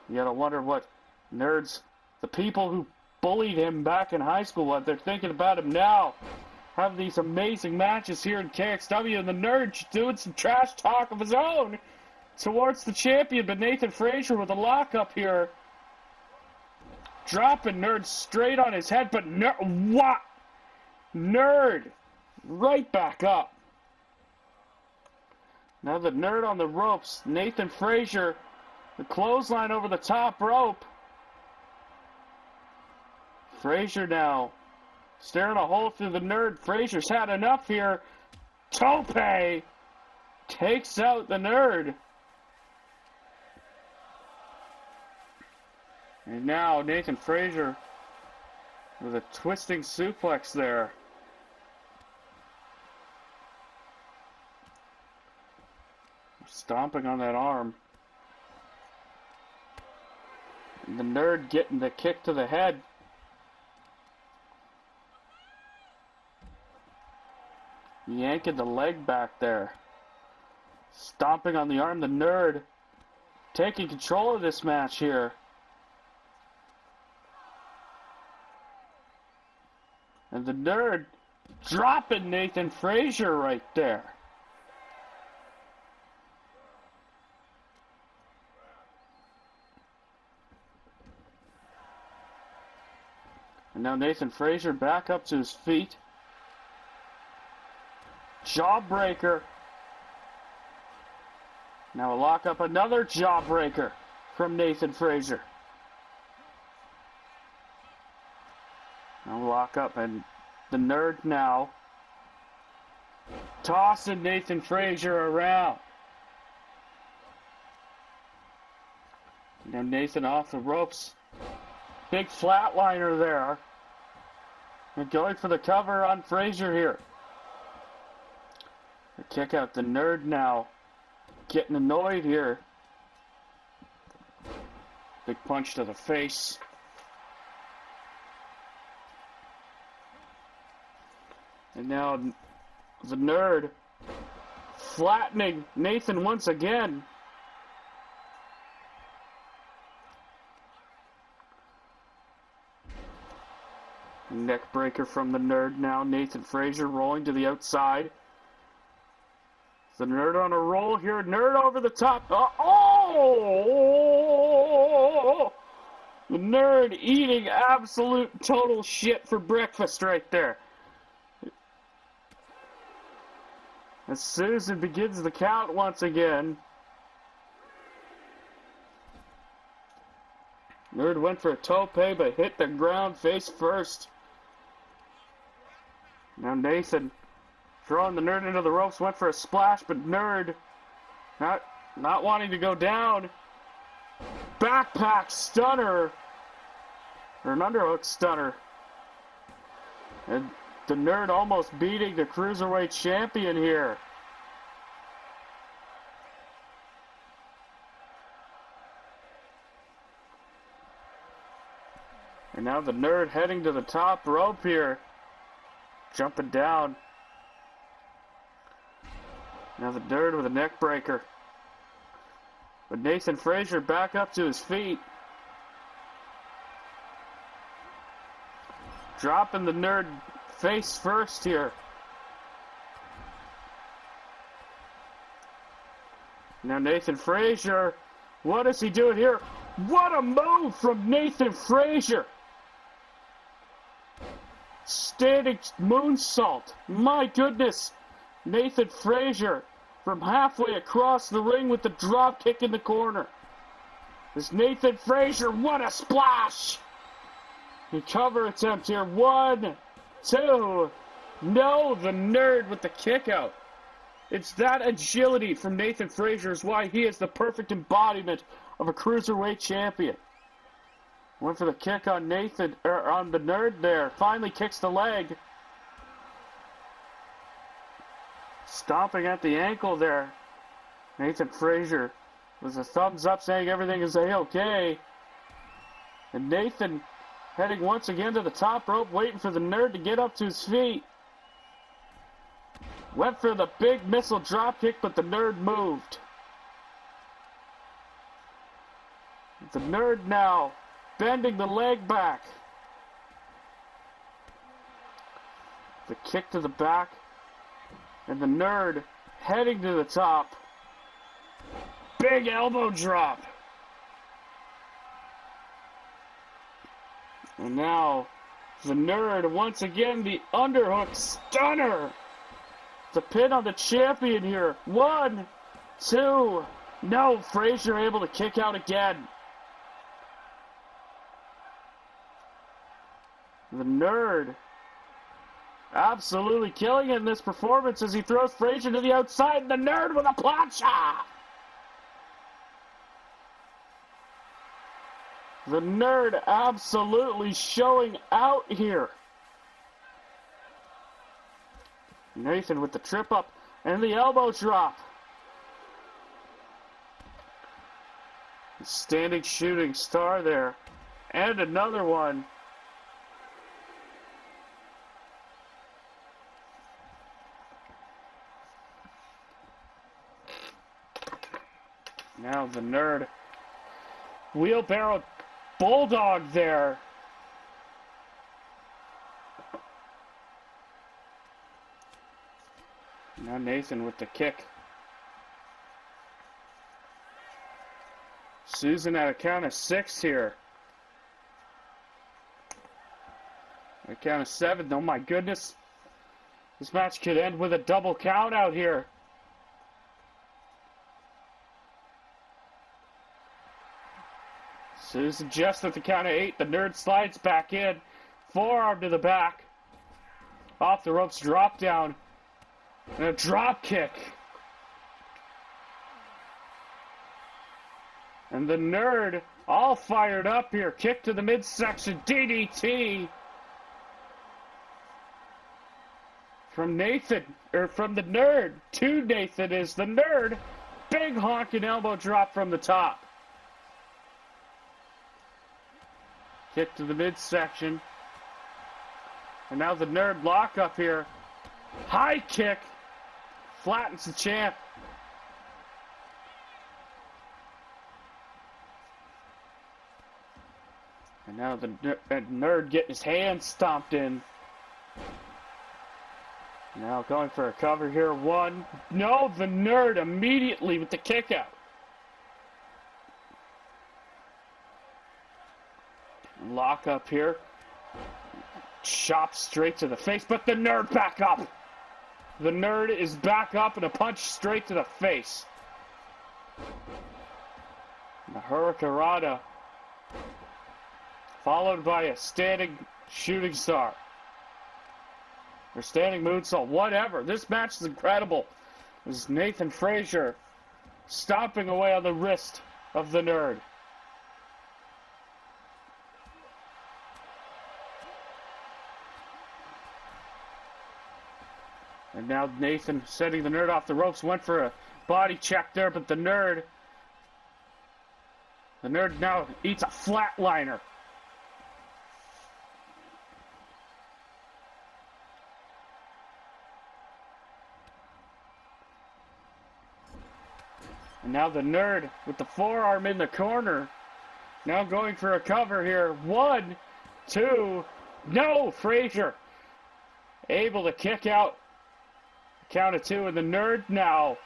You gotta wonder what Nerds, the people who bullied him back in high school, what they're thinking about him now. Have these amazing matches here in KXW, and the Nerd doing some trash talk of his own towards the champion, but Nathan Frazier with a lockup here. Dropping Nerd straight on his head, but what? Nerd right back up. Now the Nerd on the ropes. Nathan Frazier, the clothesline over the top rope. Frazier now staring a hole through the Nerd. Frazier's had enough here. Tope takes out the Nerd. And now Nathan Frazier with a twisting suplex there. Stomping on that arm. And the Nerd getting the kick to the head. Yanking the leg back there. Stomping on the arm. The Nerd taking control of this match here. And the Nerd dropping Nathan Frazier right there. And now Nathan Frazier back up to his feet. Jawbreaker. Now a lock up, another jawbreaker from Nathan Frazier. Now lock up, and the Nerd now tossing Nathan Frazier around. Now Nathan off the ropes. Big flatliner there. And going for the cover on Frazier here. The kick out, the Nerd now getting annoyed here. Big punch to the face. And now the Nerd flattening Nathan once again. Neck breaker from the Nerd now. Nathan Frazier rolling to the outside. The Nerd on a roll here. Nerd over the top. Oh! The Nerd eating absolute total shit for breakfast right there. As Susan begins the count once again. Nerd went for a tope, but hit the ground face first. Now Nathan throwing the Nerd into the ropes, went for a splash, but Nerd not wanting to go down. Backpack stunner. Or an underhook stunner. And the Nerd almost beating the Cruiserweight champion here. And now the Nerd heading to the top rope here. Jumping down. Now the Nerd with a neck breaker. But Nathan Frazier back up to his feet. Dropping the Nerd face first here. Now Nathan Frazier, what is he doing here? What a move from Nathan Frazier! Standing moonsault. My goodness. Nathan Frazier from halfway across the ring with the drop kick in the corner. This Nathan Frazier, what a splash! The cover attempt here. 1, 2. No, the Nerd with the kick out. It's that agility from Nathan Frazier is why he is the perfect embodiment of a Cruiserweight champion. Went for the kick on Nathan, on the Nerd there. Finally kicks the leg. Stomping at the ankle there. Nathan Frazier with a thumbs up saying everything is A-okay. And Nathan heading once again to the top rope, waiting for the Nerd to get up to his feet. Went for the big missile drop kick, but the Nerd moved. The Nerd now bending the leg back. The kick to the back. And the Nerd heading to the top. Big elbow drop. And now the Nerd, once again, the underhook stunner. The pin on the champion here. 1, 2. No, Frazier able to kick out again. The Nerd absolutely killing it in this performance as he throws Frazier to the outside. The Nerd with a plancha. The Nerd absolutely showing out here. Nathan with the trip up and the elbow drop. Standing shooting star there. And another one. Now the Nerd. Wheelbarrow bulldog there. Now Nathan with the kick. Susan at a count of 6 here. A count of 7. Oh my goodness. This match could end with a double count out here. Susan just at the count of 8. The Nerd slides back in. Forearm to the back. Off the ropes, drop down. And a drop kick. And the Nerd all fired up here. Kick to the midsection. DDT. From Nathan, or from the Nerd to Nathan is the Nerd. Big honking elbow drop from the top. Kick to the midsection. And now the Nerd lock up here. High kick. Flattens the champ. And now the Nerd getting his hand stomped in. Now going for a cover here. 1. No, the Nerd immediately with the kick out. Lock up here. Chop straight to the face, but the Nerd back up. The Nerd is back up and a punch straight to the face. The Hurricanrana followed by a standing shooting star. Or standing moonsault, whatever. This match is incredible. This is Nathan Frazier stomping away on the wrist of the Nerd. And now Nathan setting the Nerd off the ropes, went for a body check there, but the Nerd now eats a flatliner. And now the Nerd with the forearm in the corner. Now going for a cover here. 1, 2, no! Frazier able to kick out. Count of 2, and the Nerd now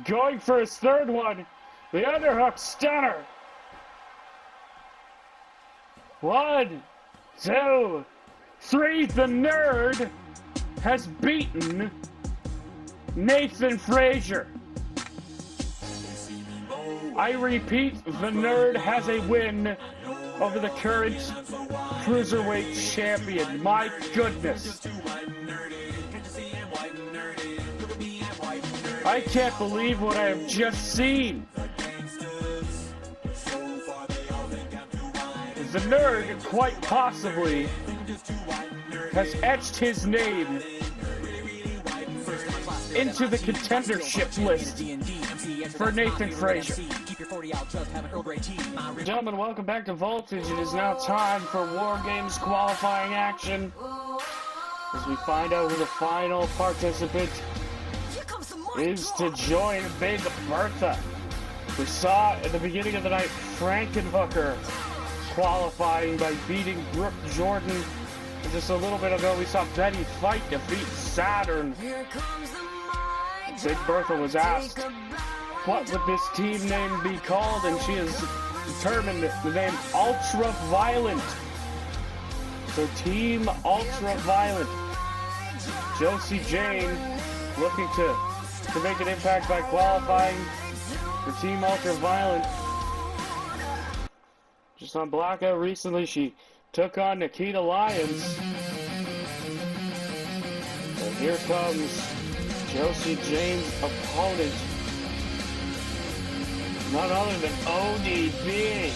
going for his third one. The underhook stunner. 1, 2, 3. The Nerd has beaten Nathan Frazier. I repeat, the Nerd has a win over the current Cruiserweight champion. My goodness. I can't believe what I have just seen. The Nerd, quite possibly, has etched his name into the contendership list for Nathan Frazier. Gentlemen, welcome back to Voltage. It is now time for War Games qualifying action as we find out who the final participant is to join Big Bertha. We saw at the beginning of the night Frankenhooker qualifying by beating Brooke Jordan Just a little bit ago, we saw Betty Fight defeat Saturn. Big Bertha was asked, what would this team name be called? And she has determined the name Ultra Violent. So Team Ultra Violent. Josie Jane looking to make an impact by qualifying for Team Ultra Violent. Just on Blackout recently, she took on Nikita Lyons. And here comes Josie Jane's opponent. None other than ODB.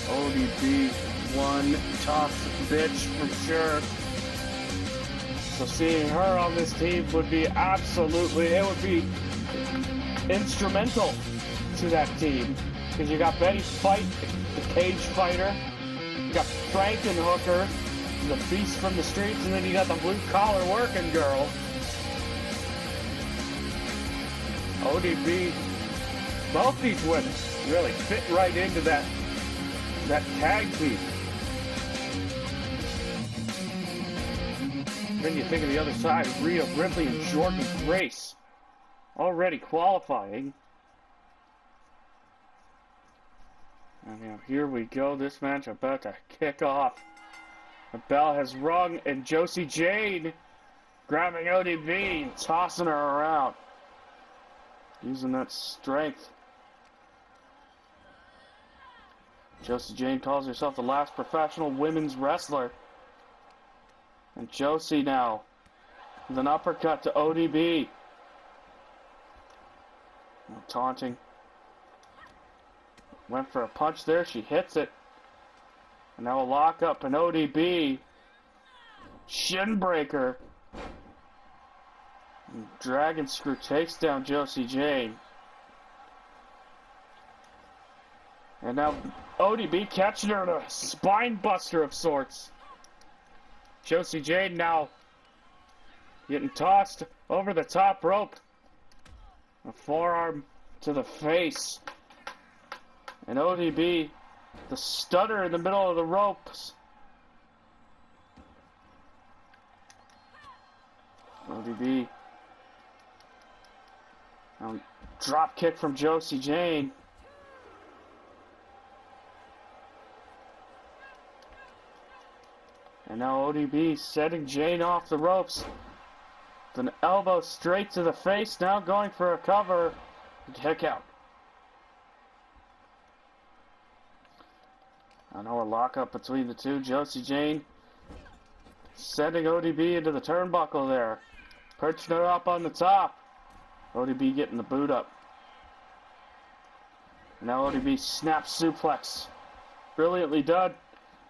ODB, one tough bitch for sure. So seeing her on this team would be it would be instrumental to that team. Because you got Betty Fight, the cage fighter. You got Frankenhooker, the beast from the streets, and then you got the blue collar working girl. ODB, both these women really fit right into that tag team. Then you think of the other side, Rhea Ripley and Jordan Grace already qualifying. And now here we go, this match about to kick off. The bell has rung and Josie Jane grabbing ODB and tossing her around. Using that strength. Josie Jane calls herself the last professional women's wrestler. And Josie now with an uppercut to ODB. Now taunting. Went for a punch there, she hits it. And now a lockup and ODB. Shin breaker. And Dragon Screw takes down Josie Jane. And now ODB catching her in a spine buster of sorts. Josie Jane now getting tossed over the top rope. A forearm to the face. And ODB, the stutter in the middle of the ropes. ODB. Now, drop kick from Josie Jane. And now ODB setting Jane off the ropes. With an elbow straight to the face. Now going for a cover. Kick out. I know a lockup between the two. Josie Jane sending ODB into the turnbuckle there. Perching her up on the top. ODB getting the boot up. And now ODB snaps suplex. Brilliantly done.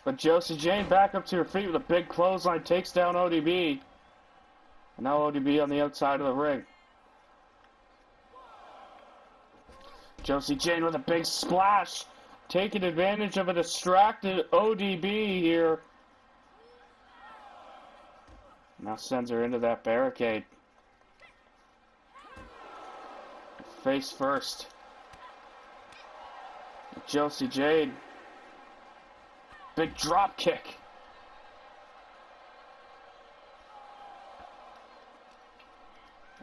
But Josie Jane back up to her feet with a big clothesline. Takes down ODB. And now ODB on the outside of the ring. Josie Jane with a big splash. Taking advantage of a distracted ODB here. Now sends her into that barricade. Face first. Josie Jane. Big drop kick.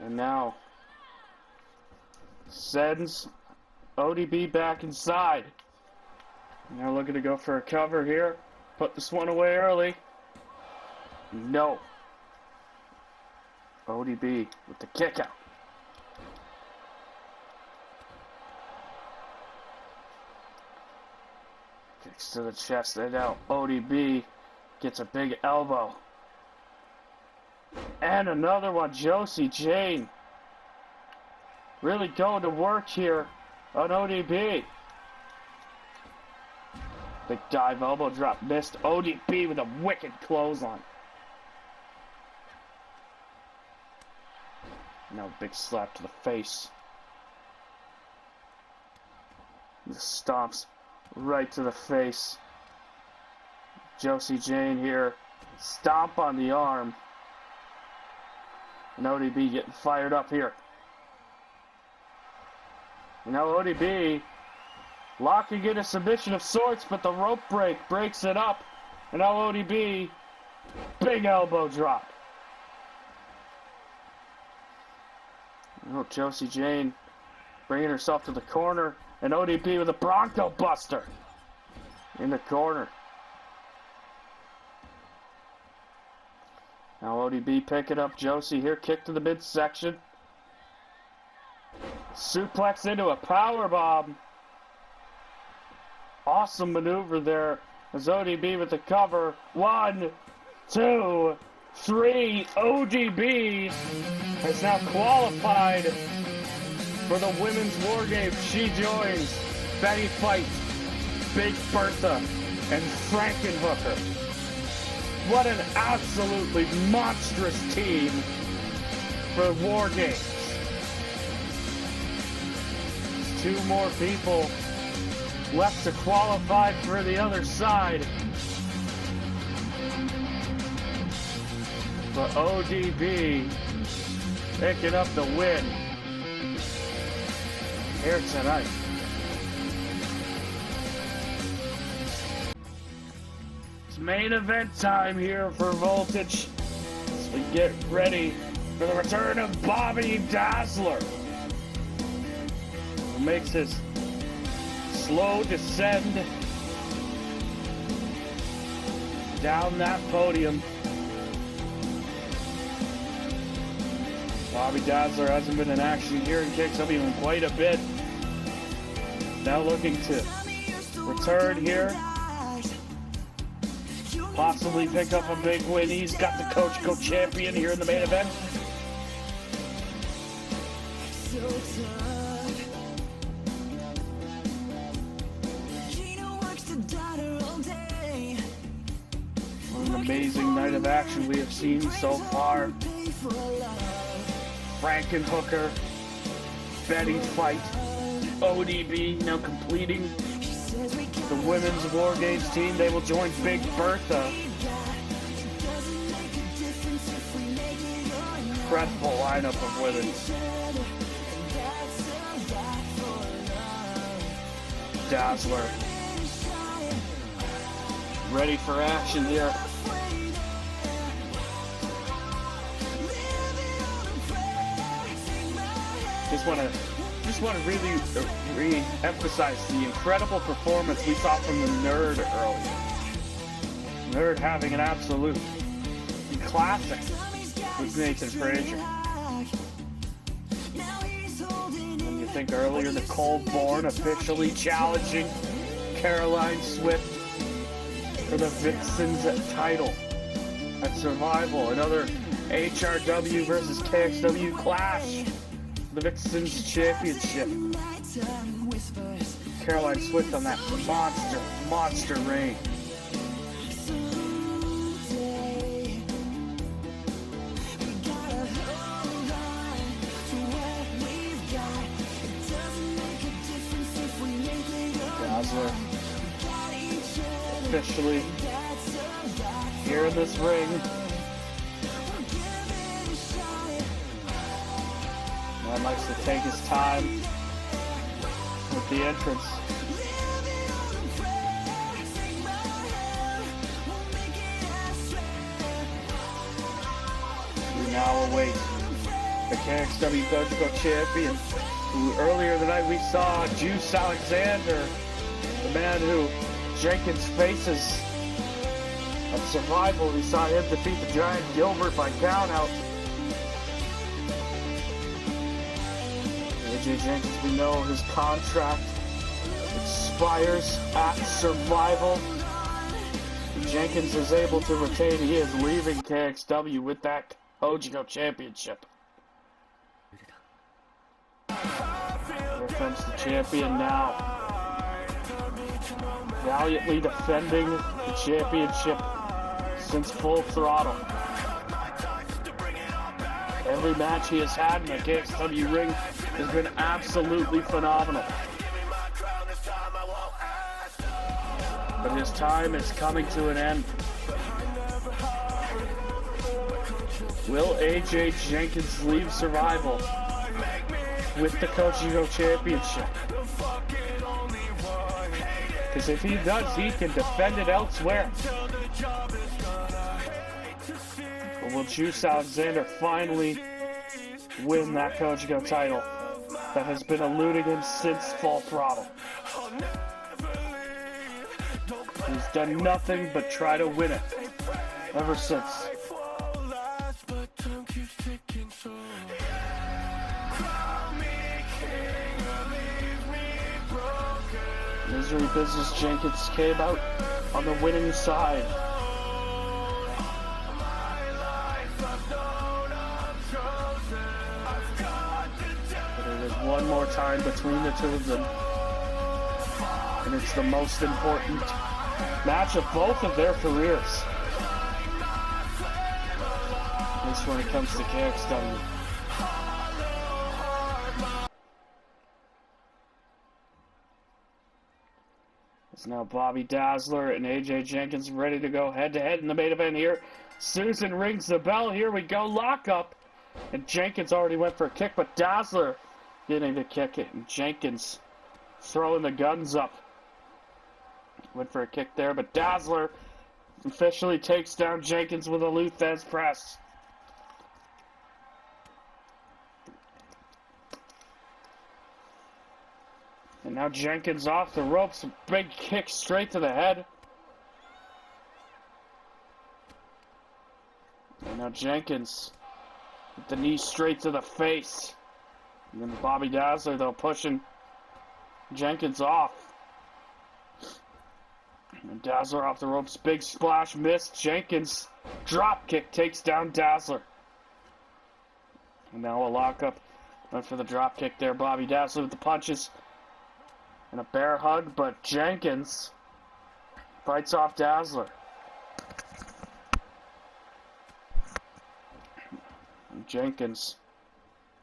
And now sends ODB back inside. Now looking to go for a cover here. Put this one away early. No. ODB with the kick out. Kicks to the chest. And now ODB gets a big elbow. And another one. Josie Jane really going to work here on ODB. Big dive elbow drop. Missed. ODB with a wicked clothesline. Now big slap to the face. The stomps right to the face. Josie Jane here. Stomp on the arm. And ODB getting fired up here. And now ODB locking in a submission of sorts, but the rope break breaks it up. And now ODB, big elbow drop. Oh, Josie Jane bringing herself to the corner, and ODB with a Bronco Buster in the corner. Now ODB picking up Josie here, kick to the midsection. Suplex into a powerbomb. Awesome maneuver there as ODB with the cover. 1, 2, 3. ODB has now qualified for the Women's War Games. She joins Betty Fight, Big Bertha, and Frankenhooker. What an absolutely monstrous team for War Games. There's 2 more people left to qualify for the other side. But ODB picking up the win here tonight. It's main event time here for Voltage as we get ready for the return of Bobby Dazzler, who makes his slow descend down that podium. Bobby Dazzler hasn't been in action here in Kxw in quite a bit. Now looking to return here. Possibly pick up a big win. He's got the Kxw champion here in the main event. What an amazing night of action we have seen so far. Frankenhooker, Betty Fight, ODB now completing the Women's War Games team. They will join Big Bertha. Incredible lineup of women. Dazzler ready for action here. Just want to really re-emphasize the incredible performance we saw from the Nerd earlier. Nerd having an absolute classic with Nathan Frazier. And you think earlier Nicole Bourne officially challenging Caroline Swift for the Vixens title at Survival. Another HRW versus KXW clash. The Vixens Championship. Caroline Swift on that monster reign. Dazzler officially here in this ring. Man likes to take his time with the entrance. We now await the Kxw Kxw champion, who earlier tonight we saw Juice Alexander, the man who Jenkins faces at Survival. We saw him defeat the Giant Gilbert by countout. AJ Jenkins, we know his contract expires at Survival. Jenkins is able to retain. He is leaving KXW with that Kxw championship. Here comes the champion now. Valiantly defending the championship since Full Throttle. Every match he has had in the KXW ring has been absolutely phenomenal. But his time is coming to an end. Will AJ Jenkins leave Survival with the Kxw Championship? Because if he does, he can defend it elsewhere. But will Juice Alexander finally win that Kxw title that has been eluding him since Fall Throttle? He's done nothing but try to win it ever since. Misery Business Jenkins came out on the winning side. But it is one more time between the two of them. And it's the most important match of both of their careers. At least when it comes to Kxw. It's now Bobby Dazzler and AJ Jenkins ready to go head-to-head in the main event here. Susan rings the bell. Here we go. Lockup. And Jenkins already went for a kick, but Dazzler getting to kick it. And Jenkins throwing the guns up. Went for a kick there, but Dazzler officially takes down Jenkins with a Lou Thesz press. And now Jenkins off the ropes, a big kick straight to the head. And now Jenkins with the knee straight to the face. And then Bobby Dazzler, though, pushing Jenkins off. And Dazzler off the ropes, big splash, missed. Jenkins drop kick takes down Dazzler. And now a lockup. Went for the drop kick there. Bobby Dazzler with the punches. And a bear hug, but Jenkins fights off Dazzler. And Jenkins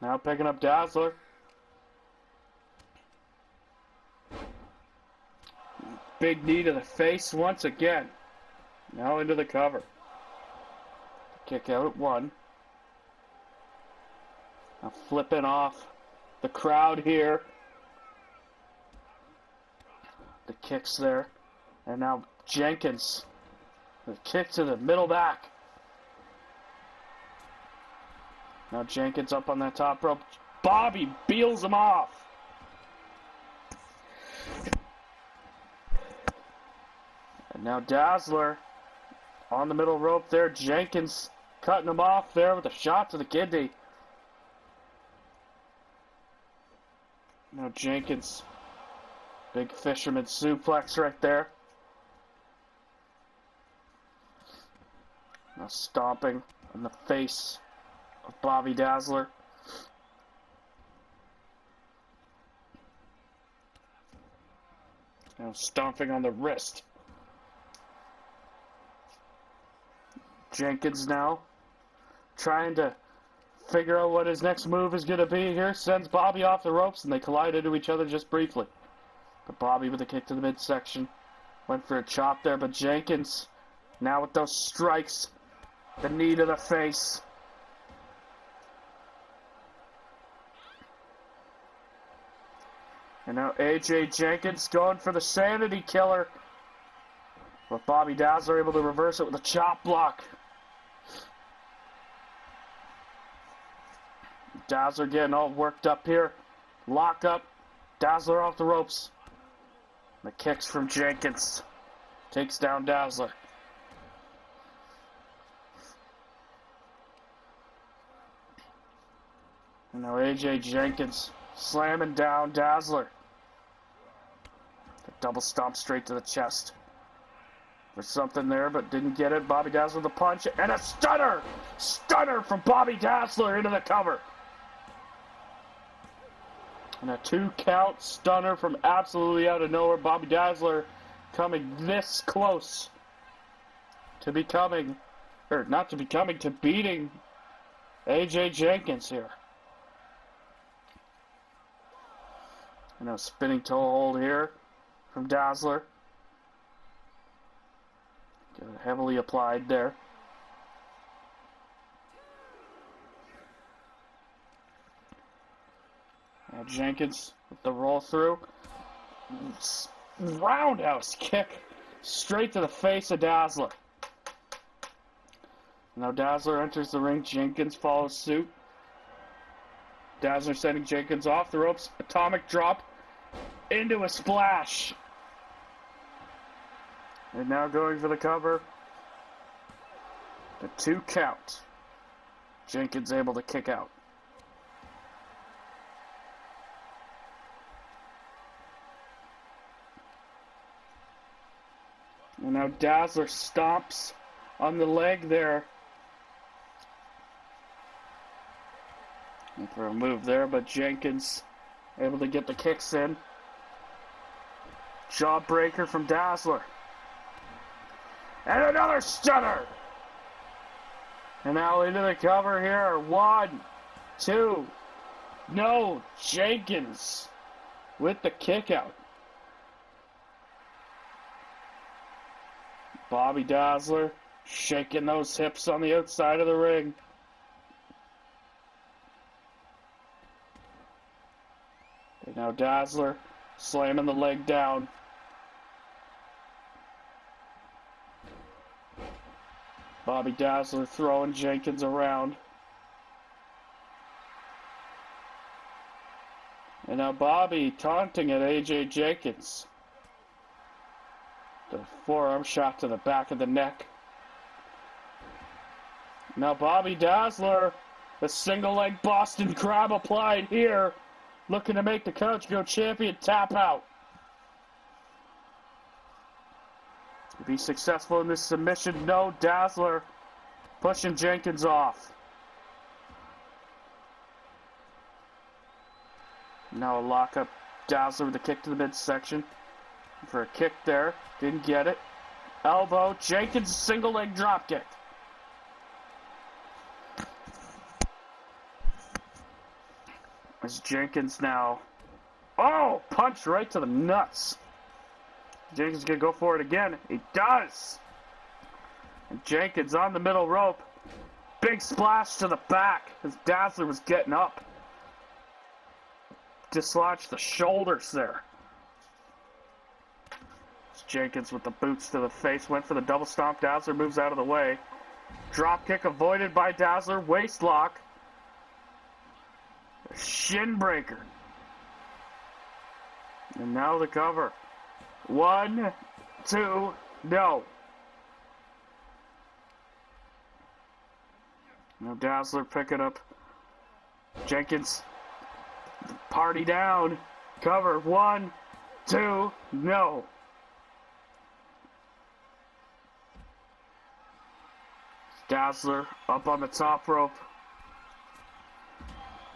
now picking up Dazzler. Big knee to the face once again. Now into the cover. Kick out at one. Now flipping off the crowd here. The kicks there. And now Jenkins. The kick to the middle back. Now Jenkins up on that top rope. Bobby beals him off. And now Dazzler on the middle rope there. Jenkins cutting him off there with a shot to the kidney. Now Jenkins. Big fisherman suplex right there. Now stomping on the face of Bobby Dazzler. Now stomping on the wrist. Jenkins now trying to figure out what his next move is going to be here. Sends Bobby off the ropes and they collide into each other just briefly. But Bobby with a kick to the midsection. Went for a chop there, but Jenkins now with those strikes. The knee to the face. And now AJ Jenkins going for the sanity killer. But Bobby Dazzler able to reverse it with a chop block. Dazzler getting all worked up here. Lock up. Dazzler off the ropes. The kicks from Jenkins. Takes down Dazzler. And now AJ Jenkins slamming down Dazzler. A double stomp straight to the chest. There's something there, but didn't get it. Bobby Dazzler with a punch. And a stunner! Stunner from Bobby Dazzler into the cover. And a 2-count stunner from absolutely out of nowhere. Bobby Dazzler coming this close to becoming, or not to becoming, to beating AJ Jenkins here. And a spinning toe hold here from Dazzler. Heavily applied there. Now Jenkins with the roll through. roundhouse kick straight to the face of Dazzler. Now Dazzler enters the ring. Jenkins follows suit. Dazzler sending Jenkins off the ropes. Atomic drop into a splash. And now going for the cover. The 2 count. Jenkins able to kick out. And now Dazzler stomps on the leg there. For a move there, but Jenkins able to get the kicks in. Jawbreaker from Dazzler. And another stunner! And now into the cover here. 1, 2. No, Jenkins with the kick out. Bobby Dazzler shaking those hips on the outside of the ring. And now Dazzler slamming the leg down. Bobby Dazzler throwing Jenkins around. And now Bobby taunting at AJ Jenkins. The forearm shot to the back of the neck. Now Bobby Dazzler, the single leg Boston Crab applied here. Looking to make the Kxw champion tap out. To be successful in this submission, no. Dazzler pushing Jenkins off. Now a lockup. Dazzler with a kick to the midsection. For a kick there. Didn't get it. Elbow. Jenkins single leg drop kick. As Jenkins now. Oh! Punch right to the nuts. Jenkins gonna go for it again. He does! And Jenkins on the middle rope. Big splash to the back as Dazzler was getting up. Dislodged the shoulders there. As Jenkins with the boots to the face. Went for the double stomp. Dazzler moves out of the way. Drop kick avoided by Dazzler. Waist lock. Shin breaker. And now the cover. 1, 2, no. Now Dazzler picking up Jenkins. Party down. Cover. 1, 2, no. Dazzler up on the top rope.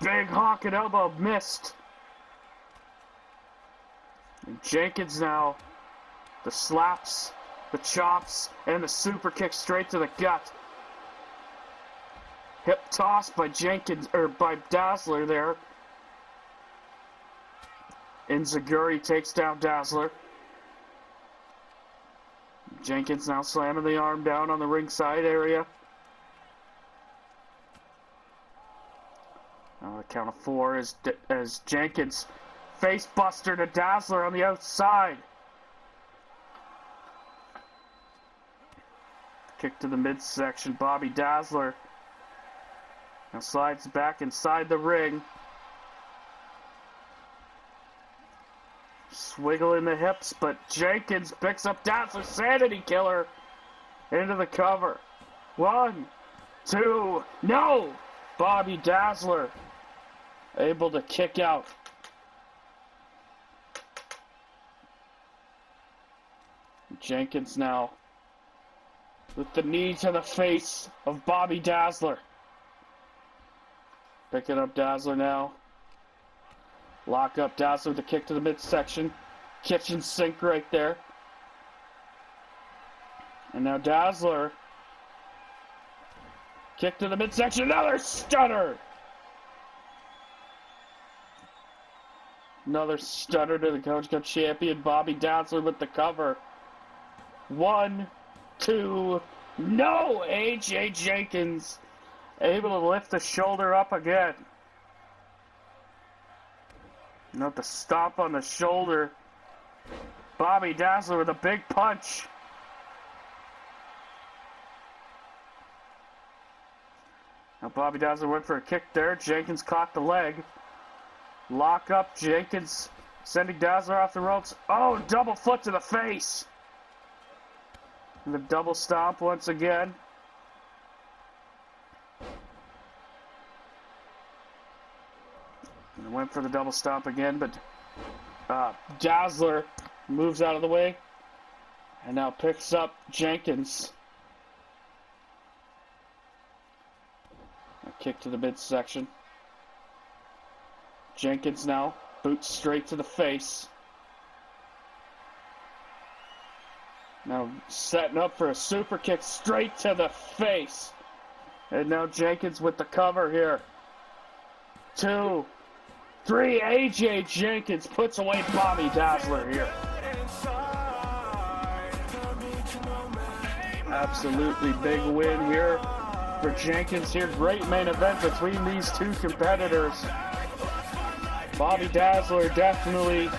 Big honking elbow missed. And Jenkins now, the slaps, the chops, and the super kick straight to the gut. Hip toss by Jenkins, or by Dazzler there. Inzaguri takes down Dazzler. Jenkins now slamming the arm down on the ringside area. Now the count of 4 as Jenkins face buster to Dazzler on the outside. Kick to the midsection. Bobby Dazzler now slides back inside the ring. Swiggling the hips, but Jenkins picks up Dazzler's sanity killer into the cover. 1, 2, no! Bobby Dazzler able to kick out. Jenkins now with the knee to the face of Bobby Dazzler. Picking up Dazzler now. Lock up Dazzler with a kick to the midsection. Kitchen sink right there. And now Dazzler. Kick to the midsection. Another stunner. Another stunner to the Kxw champion. Bobby Dazzler with the cover. 1, 2, no! AJ Jenkins able to lift the shoulder up again. Not the stomp on the shoulder Bobby Dazzler with a big punch. Now Bobby Dazzler went for a kick there. Jenkins caught the leg. Lock up Jenkins, sending Dazzler off the ropes. Oh, double foot to the face. And the double stomp once again. And went for the double stomp again, but Dazzler moves out of the way and now picks up Jenkins. A kick to the midsection. Jenkins now, boots straight to the face. Now setting up for a super kick straight to the face. And now Jenkins with the cover here. 2, 3, AJ Jenkins puts away Bobby Dazzler here. Absolutely big win here for Jenkins here. Great main event between these two competitors. Bobby Dazzler definitely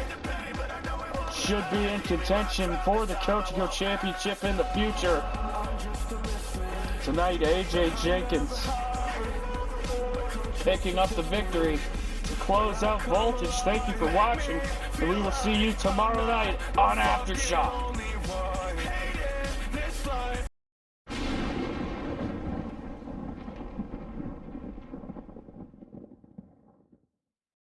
should be in contention for the Kxw Championship in the future. Tonight, AJ Jenkins picking up the victory to close out Voltage. Thank you for watching, and we will see you tomorrow night on Aftershock.